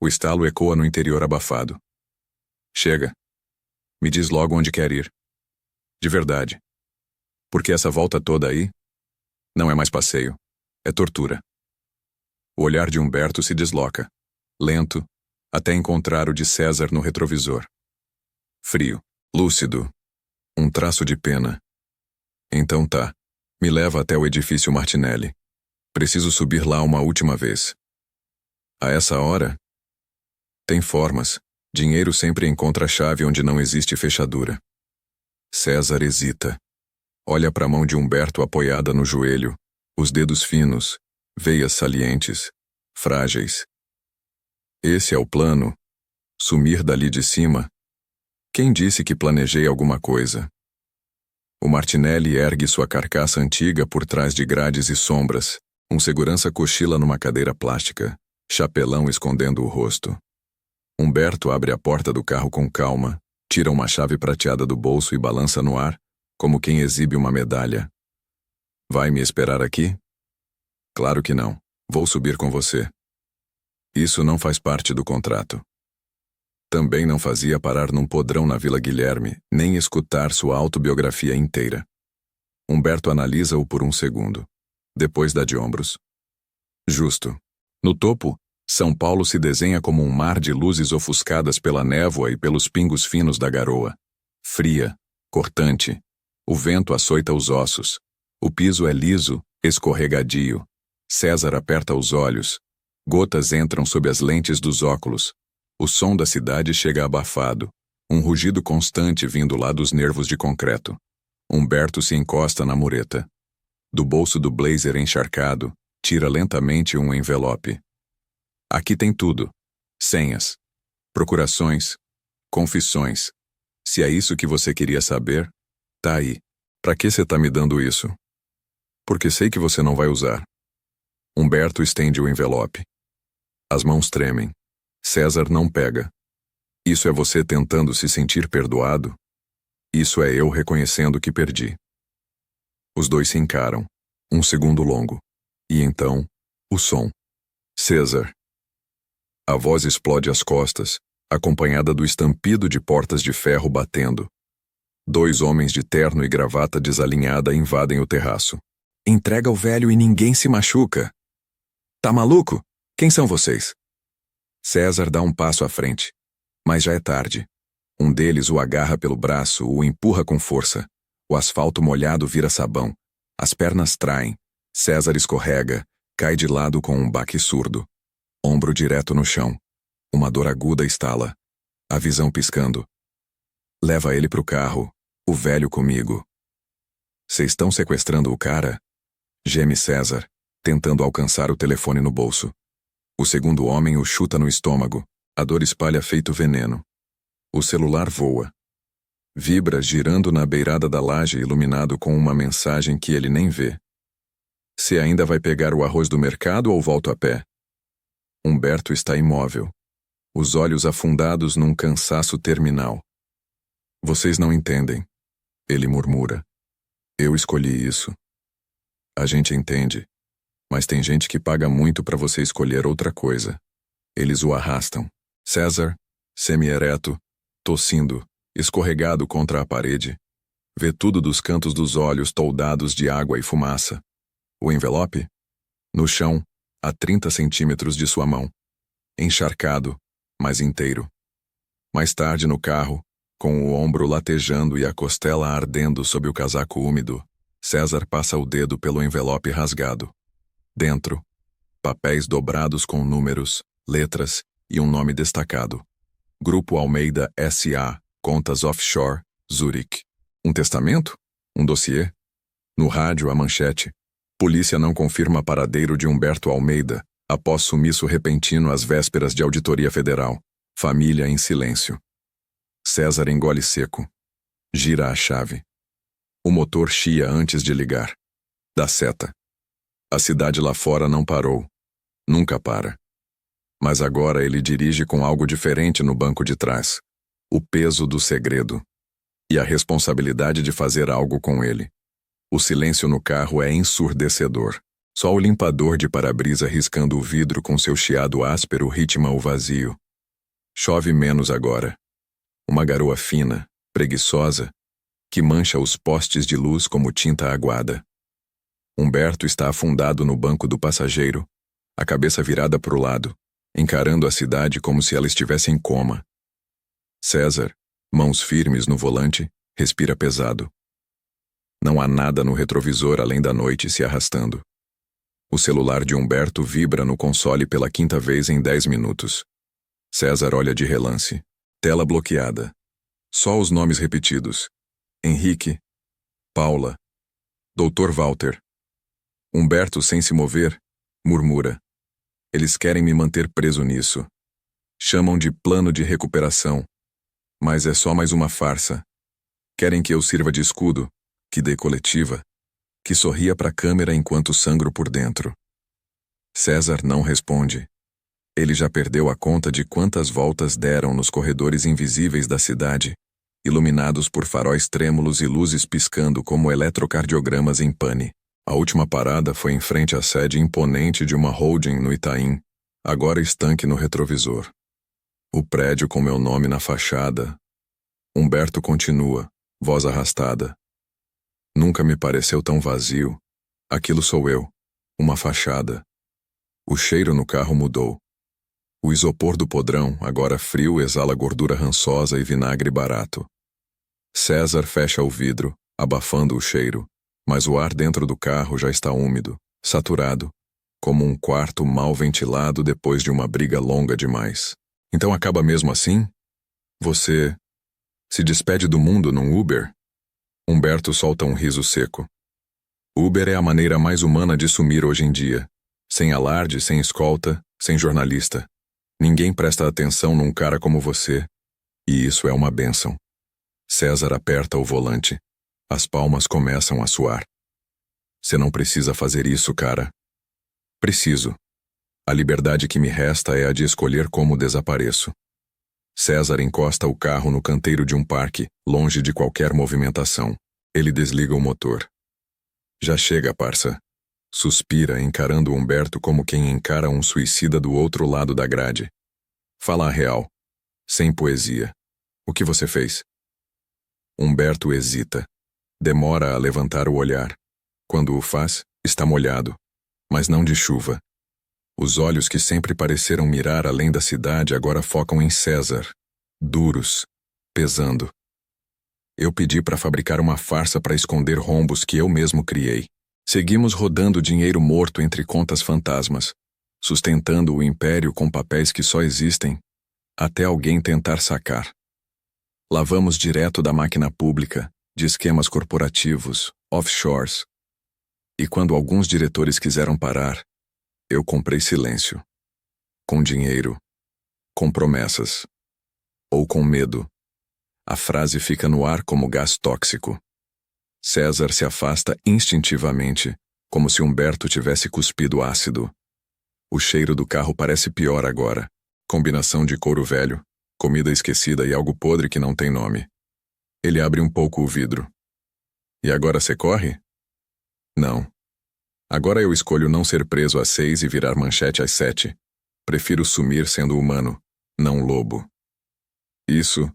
O estalo ecoa no interior abafado. Chega. Me diz logo onde quer ir. De verdade. Porque essa volta toda aí não é mais passeio. É tortura. O olhar de Humberto se desloca, lento, até encontrar o de César no retrovisor. Frio, lúcido, um traço de pena. Então tá, me leva até o edifício Martinelli. Preciso subir lá uma última vez. A essa hora? Tem formas. Dinheiro sempre encontra a chave onde não existe fechadura. César hesita. Olha para a mão de Humberto apoiada no joelho, os dedos finos, veias salientes, frágeis. Esse é o plano? Sumir dali de cima? Quem disse que planejei alguma coisa? O Martinelli ergue sua carcaça antiga por trás de grades e sombras. Um segurança cochila numa cadeira plástica, chapelão escondendo o rosto. Humberto abre a porta do carro com calma, tira uma chave prateada do bolso e balança no ar, como quem exibe uma medalha. Vai me esperar aqui? Claro que não. Vou subir com você. Isso não faz parte do contrato. Também não fazia parar num podrão na Vila Guilherme, nem escutar sua autobiografia inteira. Humberto analisa-o por um segundo. Depois dá de ombros. Justo. No topo, São Paulo se desenha como um mar de luzes ofuscadas pela névoa e pelos pingos finos da garoa. Fria, cortante. O vento açoita os ossos. O piso é liso, escorregadio. César aperta os olhos. Gotas entram sob as lentes dos óculos. O som da cidade chega abafado. Um rugido constante vindo lá dos nervos de concreto. Humberto se encosta na mureta. Do bolso do blazer encharcado, tira lentamente um envelope. Aqui tem tudo. Senhas. Procurações. Confissões. Se é isso que você queria saber, tá aí. Pra que você tá me dando isso? Porque sei que você não vai usar. Humberto estende o envelope. As mãos tremem. César não pega. Isso é você tentando se sentir perdoado? Isso é eu reconhecendo que perdi. Os dois se encaram. Um segundo longo. E então, o som. César. A voz explode às costas, acompanhada do estampido de portas de ferro batendo. 2 homens de terno e gravata desalinhada invadem o terraço. Entrega o velho e ninguém se machuca. Tá maluco? Quem são vocês? César dá um passo à frente. Mas já é tarde. Um deles o agarra pelo braço, o empurra com força. O asfalto molhado vira sabão. As pernas traem. César escorrega, cai de lado com um baque surdo. Ombro direto no chão. Uma dor aguda estala. A visão piscando. Leva ele pro carro. O velho comigo. Cês estão sequestrando o cara? Geme César, tentando alcançar o telefone no bolso. O segundo homem o chuta no estômago. A dor espalha feito veneno. O celular voa. Vibra girando na beirada da laje iluminado com uma mensagem que ele nem vê. Você ainda vai pegar o arroz do mercado ou volto a pé? Humberto está imóvel. Os olhos afundados num cansaço terminal. Vocês não entendem. Ele murmura. Eu escolhi isso. A gente entende. Mas tem gente que paga muito para você escolher outra coisa. Eles o arrastam. César, semi-ereto, tossindo, escorregado contra a parede, vê tudo dos cantos dos olhos toldados de água e fumaça. O envelope? No chão, a 30 centímetros de sua mão. Encharcado, mas inteiro. Mais tarde no carro, com o ombro latejando e a costela ardendo sob o casaco úmido, César passa o dedo pelo envelope rasgado. Dentro, papéis dobrados com números, letras e um nome destacado. Grupo Almeida S.A., Contas Offshore, Zurique. Um testamento? Um dossiê? No rádio, a manchete. Polícia não confirma paradeiro de Humberto Almeida, após sumiço repentino às vésperas de auditoria federal. Família em silêncio. César engole seco. Gira a chave. O motor chia antes de ligar. Dá seta. A cidade lá fora não parou. Nunca para. Mas agora ele dirige com algo diferente no banco de trás. O peso do segredo. E a responsabilidade de fazer algo com ele. O silêncio no carro é ensurdecedor. Só o limpador de para-brisa riscando o vidro com seu chiado áspero ritma o vazio. Chove menos agora. Uma garoa fina, preguiçosa, que mancha os postes de luz como tinta aguada. Humberto está afundado no banco do passageiro, a cabeça virada para o lado, encarando a cidade como se ela estivesse em coma. César, mãos firmes no volante, respira pesado. Não há nada no retrovisor além da noite se arrastando. O celular de Humberto vibra no console pela 5ª vez em 10 minutos. César olha de relance. Tela bloqueada. Só os nomes repetidos. Henrique, Paula, Dr. Walter. Humberto, sem se mover, murmura. Eles querem me manter preso nisso. Chamam de plano de recuperação. Mas é só mais uma farsa. Querem que eu sirva de escudo, que dê coletiva, que sorria para a câmera enquanto sangro por dentro. César não responde. Ele já perdeu a conta de quantas voltas deram nos corredores invisíveis da cidade, iluminados por faróis trêmulos e luzes piscando como eletrocardiogramas em pane. A última parada foi em frente à sede imponente de uma holding no Itaim, agora estanque no retrovisor. O prédio com meu nome na fachada. Humberto continua, voz arrastada. Nunca me pareceu tão vazio. Aquilo sou eu, uma fachada. O cheiro no carro mudou. O isopor do podrão, agora frio, exala gordura rançosa e vinagre barato. César fecha o vidro, abafando o cheiro, mas o ar dentro do carro já está úmido, saturado, como um quarto mal ventilado depois de uma briga longa demais. Então acaba mesmo assim? Você se despede do mundo num Uber? Humberto solta um riso seco. Uber é a maneira mais humana de sumir hoje em dia. Sem alarde, sem escolta, sem jornalista. Ninguém presta atenção num cara como você. E isso é uma bênção. César aperta o volante. As palmas começam a suar. Você não precisa fazer isso, cara. Preciso. A liberdade que me resta é a de escolher como desapareço. César encosta o carro no canteiro de um parque, longe de qualquer movimentação. Ele desliga o motor. Já chega, parça. Suspira, encarando Humberto como quem encara um suicida do outro lado da grade. Fala a real. Sem poesia. O que você fez? Humberto hesita. Demora a levantar o olhar. Quando o faz, está molhado. Mas não de chuva. Os olhos que sempre pareceram mirar além da cidade agora focam em César. Duros. Pesando. Eu pedi para fabricar uma farsa para esconder rombos que eu mesmo criei. Seguimos rodando dinheiro morto entre contas fantasmas, sustentando o império com papéis que só existem, até alguém tentar sacar. Lavamos direto da máquina pública, de esquemas corporativos, offshores. E quando alguns diretores quiseram parar, eu comprei silêncio. Com dinheiro, com promessas, ou com medo. A frase fica no ar como gás tóxico. César se afasta instintivamente, como se Humberto tivesse cuspido ácido. O cheiro do carro parece pior agora. Combinação de couro velho, comida esquecida e algo podre que não tem nome. Ele abre um pouco o vidro. E agora você corre? Não. Agora eu escolho não ser preso às 6 e virar manchete às 7. Prefiro sumir sendo humano, não lobo. Isso?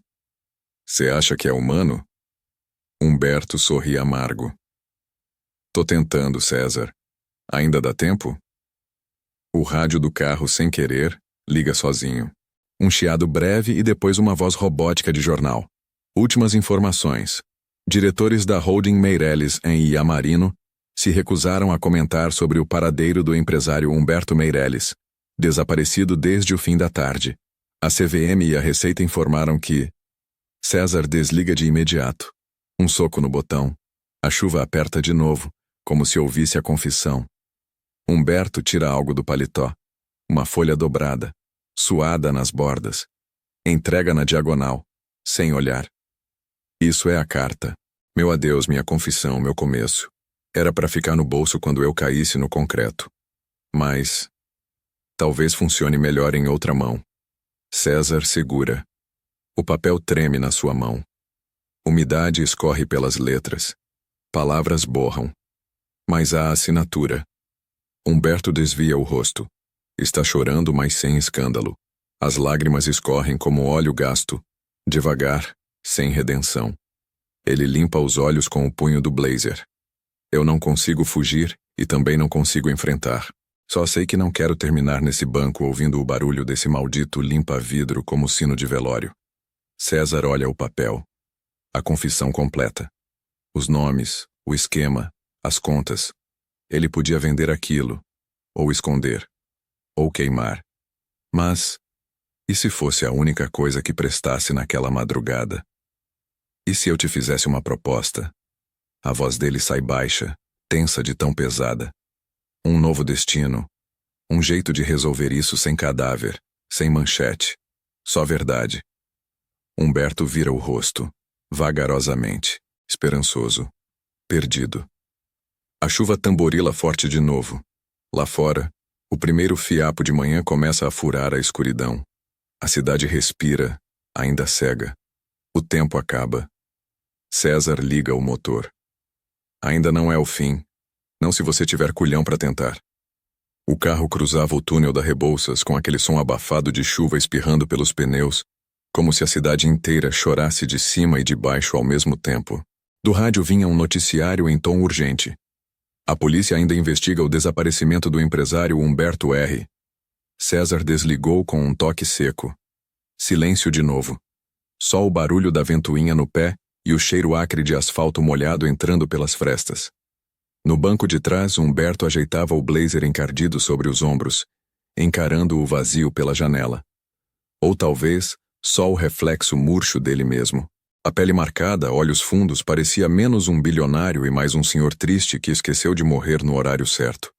Você acha que é humano? Humberto sorri amargo. Tô tentando, César. Ainda dá tempo? O rádio do carro, sem querer, liga sozinho. Um chiado breve e depois uma voz robótica de jornal. Últimas informações. Diretores da holding Meirelles em Iamarino se recusaram a comentar sobre o paradeiro do empresário Humberto Meirelles, desaparecido desde o fim da tarde. A CVM e a Receita informaram que César desliga de imediato. Um soco no botão. A chuva aperta de novo, como se ouvisse a confissão. Humberto tira algo do paletó. Uma folha dobrada, suada nas bordas. Entrega na diagonal, sem olhar. Isso é a carta. Meu adeus, minha confissão, meu começo. Era para ficar no bolso quando eu caísse no concreto. Mas talvez funcione melhor em outra mão. César segura. O papel treme na sua mão. Umidade escorre pelas letras. Palavras borram. Mas há assinatura. Humberto desvia o rosto. Está chorando, mas sem escândalo. As lágrimas escorrem como óleo gasto. Devagar, sem redenção. Ele limpa os olhos com o punho do blazer. Eu não consigo fugir e também não consigo enfrentar. Só sei que não quero terminar nesse banco ouvindo o barulho desse maldito limpa-vidro como sino de velório. César olha o papel. A confissão completa. Os nomes, o esquema, as contas. Ele podia vender aquilo, ou esconder, ou queimar. Mas, e se fosse a única coisa que prestasse naquela madrugada? E se eu te fizesse uma proposta? A voz dele sai baixa, tensa de tão pesada. Um novo destino. Um jeito de resolver isso sem cadáver, sem manchete. Só verdade. Humberto vira o rosto, vagarosamente, esperançoso, perdido. A chuva tamborila forte de novo. Lá fora, o primeiro fiapo de manhã começa a furar a escuridão. A cidade respira, ainda cega. O tempo acaba. César liga o motor. Ainda não é o fim. Não se você tiver culhão para tentar. O carro cruzava o túnel da Rebouças com aquele som abafado de chuva espirrando pelos pneus, como se a cidade inteira chorasse de cima e de baixo ao mesmo tempo. Do rádio vinha um noticiário em tom urgente. A polícia ainda investiga o desaparecimento do empresário Humberto R. César desligou com um toque seco. Silêncio de novo. Só o barulho da ventoinha no pé e o cheiro acre de asfalto molhado entrando pelas frestas. No banco de trás, Humberto ajeitava o blazer encardido sobre os ombros, encarando o vazio pela janela. Ou talvez, só o reflexo murcho dele mesmo. A pele marcada, olhos fundos, parecia menos um bilionário e mais um senhor triste que esqueceu de morrer no horário certo.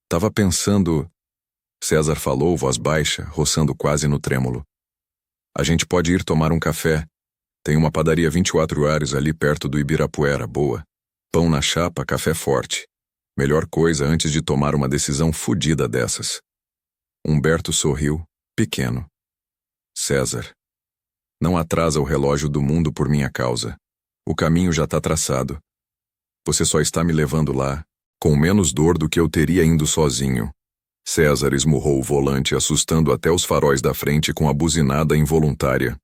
Tava pensando... César falou, voz baixa, roçando quase no trêmulo. A gente pode ir tomar um café. Tem uma padaria 24 horas ali perto do Ibirapuera, boa. Pão na chapa, café forte. Melhor coisa antes de tomar uma decisão fodida dessas. Humberto sorriu, pequeno. César. Não atrasa o relógio do mundo por minha causa. O caminho já tá traçado. Você só está me levando lá, com menos dor do que eu teria indo sozinho. César esmurrou o volante, assustando até os faróis da frente com a buzinada involuntária.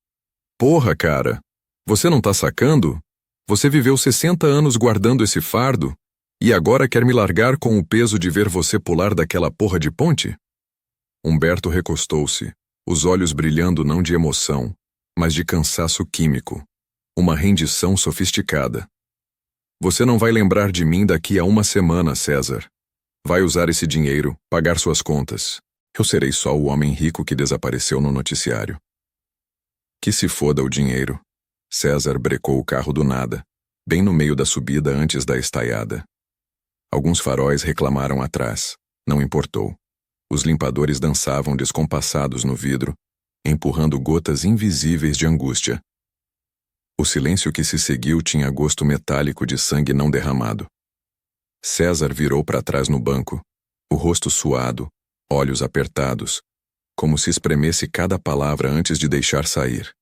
Porra, cara! Você não tá sacando? Você viveu 60 anos guardando esse fardo e agora quer me largar com o peso de ver você pular daquela porra de ponte? Humberto recostou-se, os olhos brilhando não de emoção, mas de cansaço químico. Uma rendição sofisticada. Você não vai lembrar de mim daqui a uma semana, César. Vai usar esse dinheiro, pagar suas contas. Eu serei só o homem rico que desapareceu no noticiário. Que se foda o dinheiro. César brecou o carro do nada, bem no meio da subida antes da estaiada. Alguns faróis reclamaram atrás. Não importou. Os limpadores dançavam descompassados no vidro, empurrando gotas invisíveis de angústia. O silêncio que se seguiu tinha gosto metálico de sangue não derramado. César virou para trás no banco, o rosto suado, olhos apertados, como se espremesse cada palavra antes de deixar sair.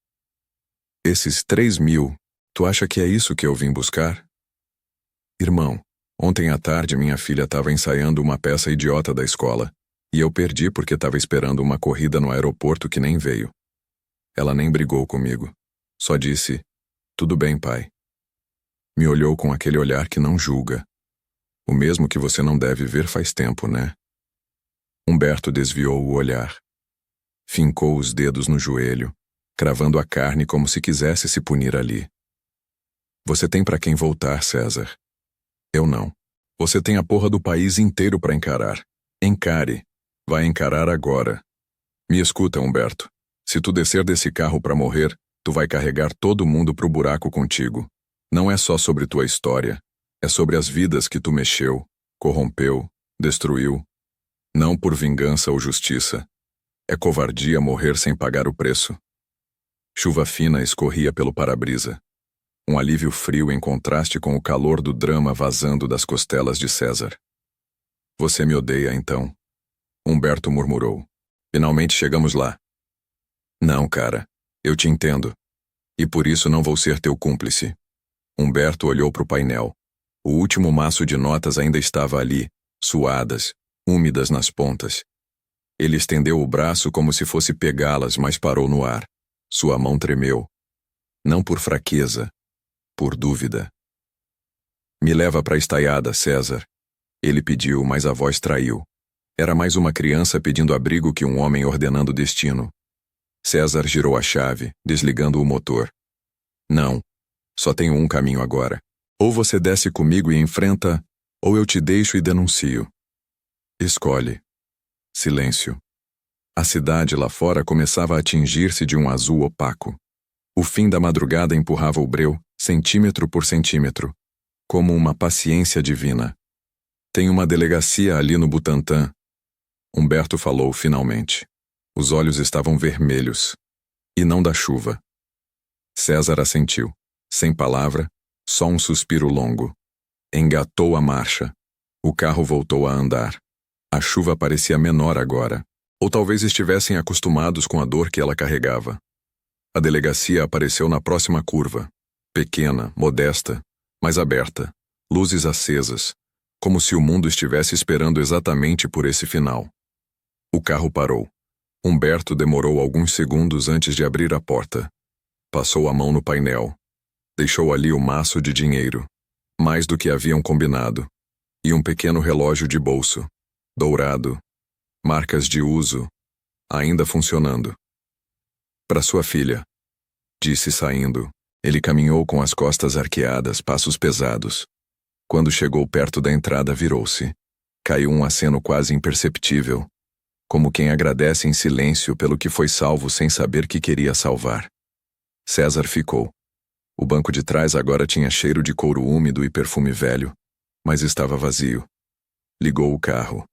Esses 3.000, tu acha que é isso que eu vim buscar? Irmão, Ontem à tarde minha filha estava ensaiando uma peça idiota da escola, e eu perdi porque estava esperando uma corrida no aeroporto que nem veio. Ela nem brigou comigo. Só disse, tudo bem, pai. Me olhou com aquele olhar que não julga. O mesmo que você não deve ver faz tempo, né? Humberto desviou o olhar. Fincou os dedos no joelho, cravando a carne como se quisesse se punir ali. Você tem pra quem voltar, César. Eu não. Você tem a porra do país inteiro pra encarar. Encare. Vai encarar agora. Me escuta, Humberto. Se tu descer desse carro pra morrer, tu vai carregar todo mundo pro buraco contigo. Não é só sobre tua história. É sobre as vidas que tu mexeu, corrompeu, destruiu. Não por vingança ou justiça. É covardia morrer sem pagar o preço. Chuva fina escorria pelo para-brisa. Um alívio frio em contraste com o calor do drama vazando das costelas de César. Você me odeia, então? Humberto murmurou. Finalmente chegamos lá. Não, cara. Eu te entendo. E por isso não vou ser teu cúmplice. Humberto olhou para o painel. O último maço de notas ainda estava ali, suadas, úmidas nas pontas. Ele estendeu o braço como se fosse pegá-las, mas parou no ar. Sua mão tremeu. Não por fraqueza, por dúvida. Me leva para a estaiada, César. Ele pediu, mas a voz traiu. Era mais uma criança pedindo abrigo que um homem ordenando destino. César girou a chave, desligando o motor. Não. Só tenho um caminho agora. Ou você desce comigo e enfrenta, ou eu te deixo e denuncio. Escolhe. Silêncio. A cidade lá fora começava a atingir-se de um azul opaco. O fim da madrugada empurrava o breu, centímetro por centímetro, como uma paciência divina. Tem uma delegacia ali no Butantã. Humberto falou finalmente. Os olhos estavam vermelhos. E não da chuva. César assentiu. Sem palavra, só um suspiro longo. Engatou a marcha. O carro voltou a andar. A chuva parecia menor agora. Ou talvez estivessem acostumados com a dor que ela carregava. A delegacia apareceu na próxima curva. Pequena, modesta, mas aberta. Luzes acesas. Como se o mundo estivesse esperando exatamente por esse final. O carro parou. Humberto demorou alguns segundos antes de abrir a porta. Passou a mão no painel. Deixou ali o maço de dinheiro. Mais do que haviam combinado. E um pequeno relógio de bolso. Dourado. Marcas de uso. Ainda funcionando. Para sua filha. Disse saindo. Ele caminhou com as costas arqueadas, passos pesados. Quando chegou perto da entrada, virou-se. Caiu um aceno quase imperceptível. Como quem agradece em silêncio pelo que foi salvo sem saber que queria salvar. César ficou. O banco de trás agora tinha cheiro de couro úmido e perfume velho, mas estava vazio. Ligou o carro.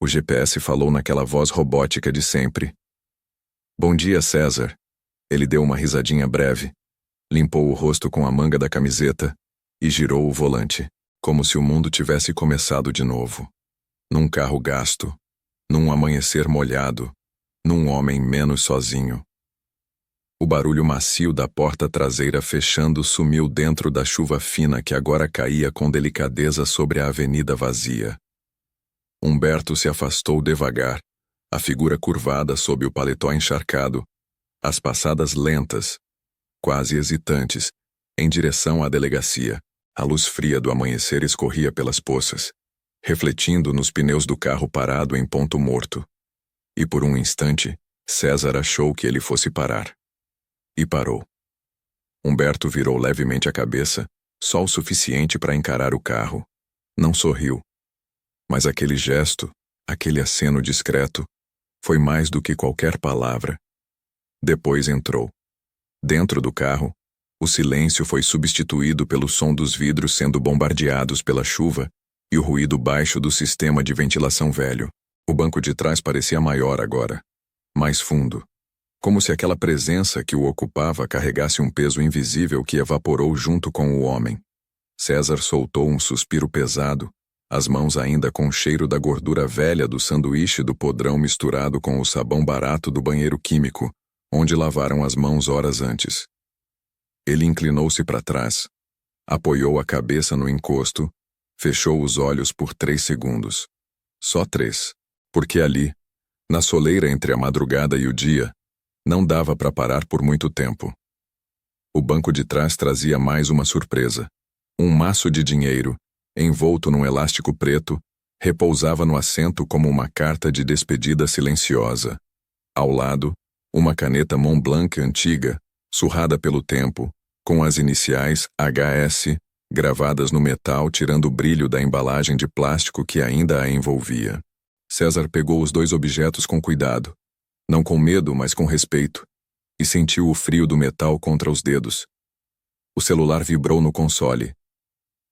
O GPS falou naquela voz robótica de sempre. Bom dia, César. Ele deu uma risadinha breve, limpou o rosto com a manga da camiseta e girou o volante, como se o mundo tivesse começado de novo. Num carro gasto, num amanhecer molhado, num homem menos sozinho. O barulho macio da porta traseira fechando sumiu dentro da chuva fina que agora caía com delicadeza sobre a avenida vazia. Humberto se afastou devagar, a figura curvada sob o paletó encharcado, as passadas lentas, quase hesitantes, em direção à delegacia. A luz fria do amanhecer escorria pelas poças, refletindo nos pneus do carro parado em ponto morto. E por um instante, César achou que ele fosse parar. E parou. Humberto virou levemente a cabeça, só o suficiente para encarar o carro. Não sorriu. Mas aquele gesto, aquele aceno discreto, foi mais do que qualquer palavra. Depois entrou. Dentro do carro, o silêncio foi substituído pelo som dos vidros sendo bombardeados pela chuva e o ruído baixo do sistema de ventilação velho. O banco de trás parecia maior agora, mais fundo. Como se aquela presença que o ocupava carregasse um peso invisível que evaporou junto com o homem. César soltou um suspiro pesado, as mãos ainda com o cheiro da gordura velha do sanduíche do podrão misturado com o sabão barato do banheiro químico, onde lavaram as mãos horas antes. Ele inclinou-se para trás, apoiou a cabeça no encosto Fechou os olhos por 3 segundos. Só 3. Porque ali, na soleira entre a madrugada e o dia, não dava para parar por muito tempo. O banco de trás trazia mais uma surpresa. Um maço de dinheiro, envolto num elástico preto, repousava no assento como uma carta de despedida silenciosa. Ao lado, uma caneta Montblanc antiga, surrada pelo tempo, com as iniciais HS gravadas no metal, tirando o brilho da embalagem de plástico que ainda a envolvia. César pegou os 2 objetos com cuidado, não com medo, mas com respeito, e sentiu o frio do metal contra os dedos. O celular vibrou no console.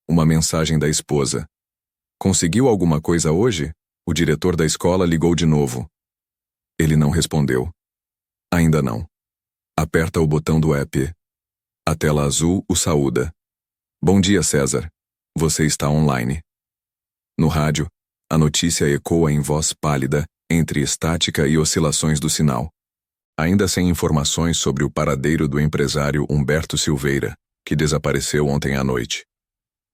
Uma mensagem da esposa. Conseguiu alguma coisa hoje? O diretor da escola ligou de novo. Ele não respondeu. Ainda não. Aperta o botão do app. A tela azul o saúda. Bom dia, César. Você está online. No rádio, a notícia ecoa em voz pálida, entre estática e oscilações do sinal. Ainda sem informações sobre o paradeiro do empresário Humberto Silveira, que desapareceu ontem à noite.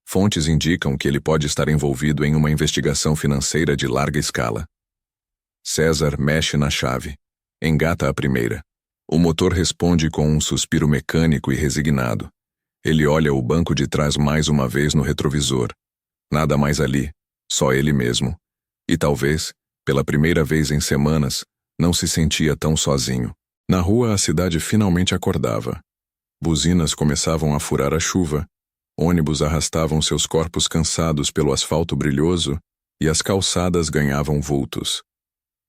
Fontes indicam que ele pode estar envolvido em uma investigação financeira de larga escala. César mexe na chave. Engata a primeira. O motor responde com um suspiro mecânico e resignado. Ele olha o banco de trás mais uma vez no retrovisor. Nada mais ali, só ele mesmo. E talvez, pela primeira vez em semanas, não se sentia tão sozinho. Na rua a cidade finalmente acordava. Buzinas começavam a furar a chuva, ônibus arrastavam seus corpos cansados pelo asfalto brilhoso e as calçadas ganhavam vultos.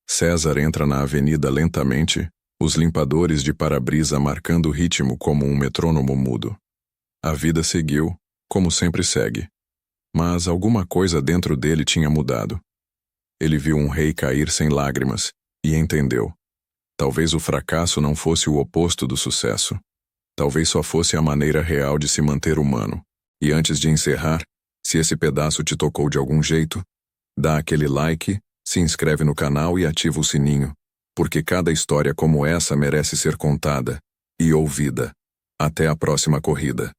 César entra na avenida lentamente, os limpadores de para-brisa marcando o ritmo como um metrônomo mudo. A vida seguiu, como sempre segue. Mas alguma coisa dentro dele tinha mudado. Ele viu um rei cair sem lágrimas e entendeu. Talvez o fracasso não fosse o oposto do sucesso. Talvez só fosse a maneira real de se manter humano. E antes de encerrar, se esse pedaço te tocou de algum jeito, dá aquele like, se inscreve no canal e ativa o sininho, porque cada história como essa merece ser contada e ouvida. Até a próxima corrida.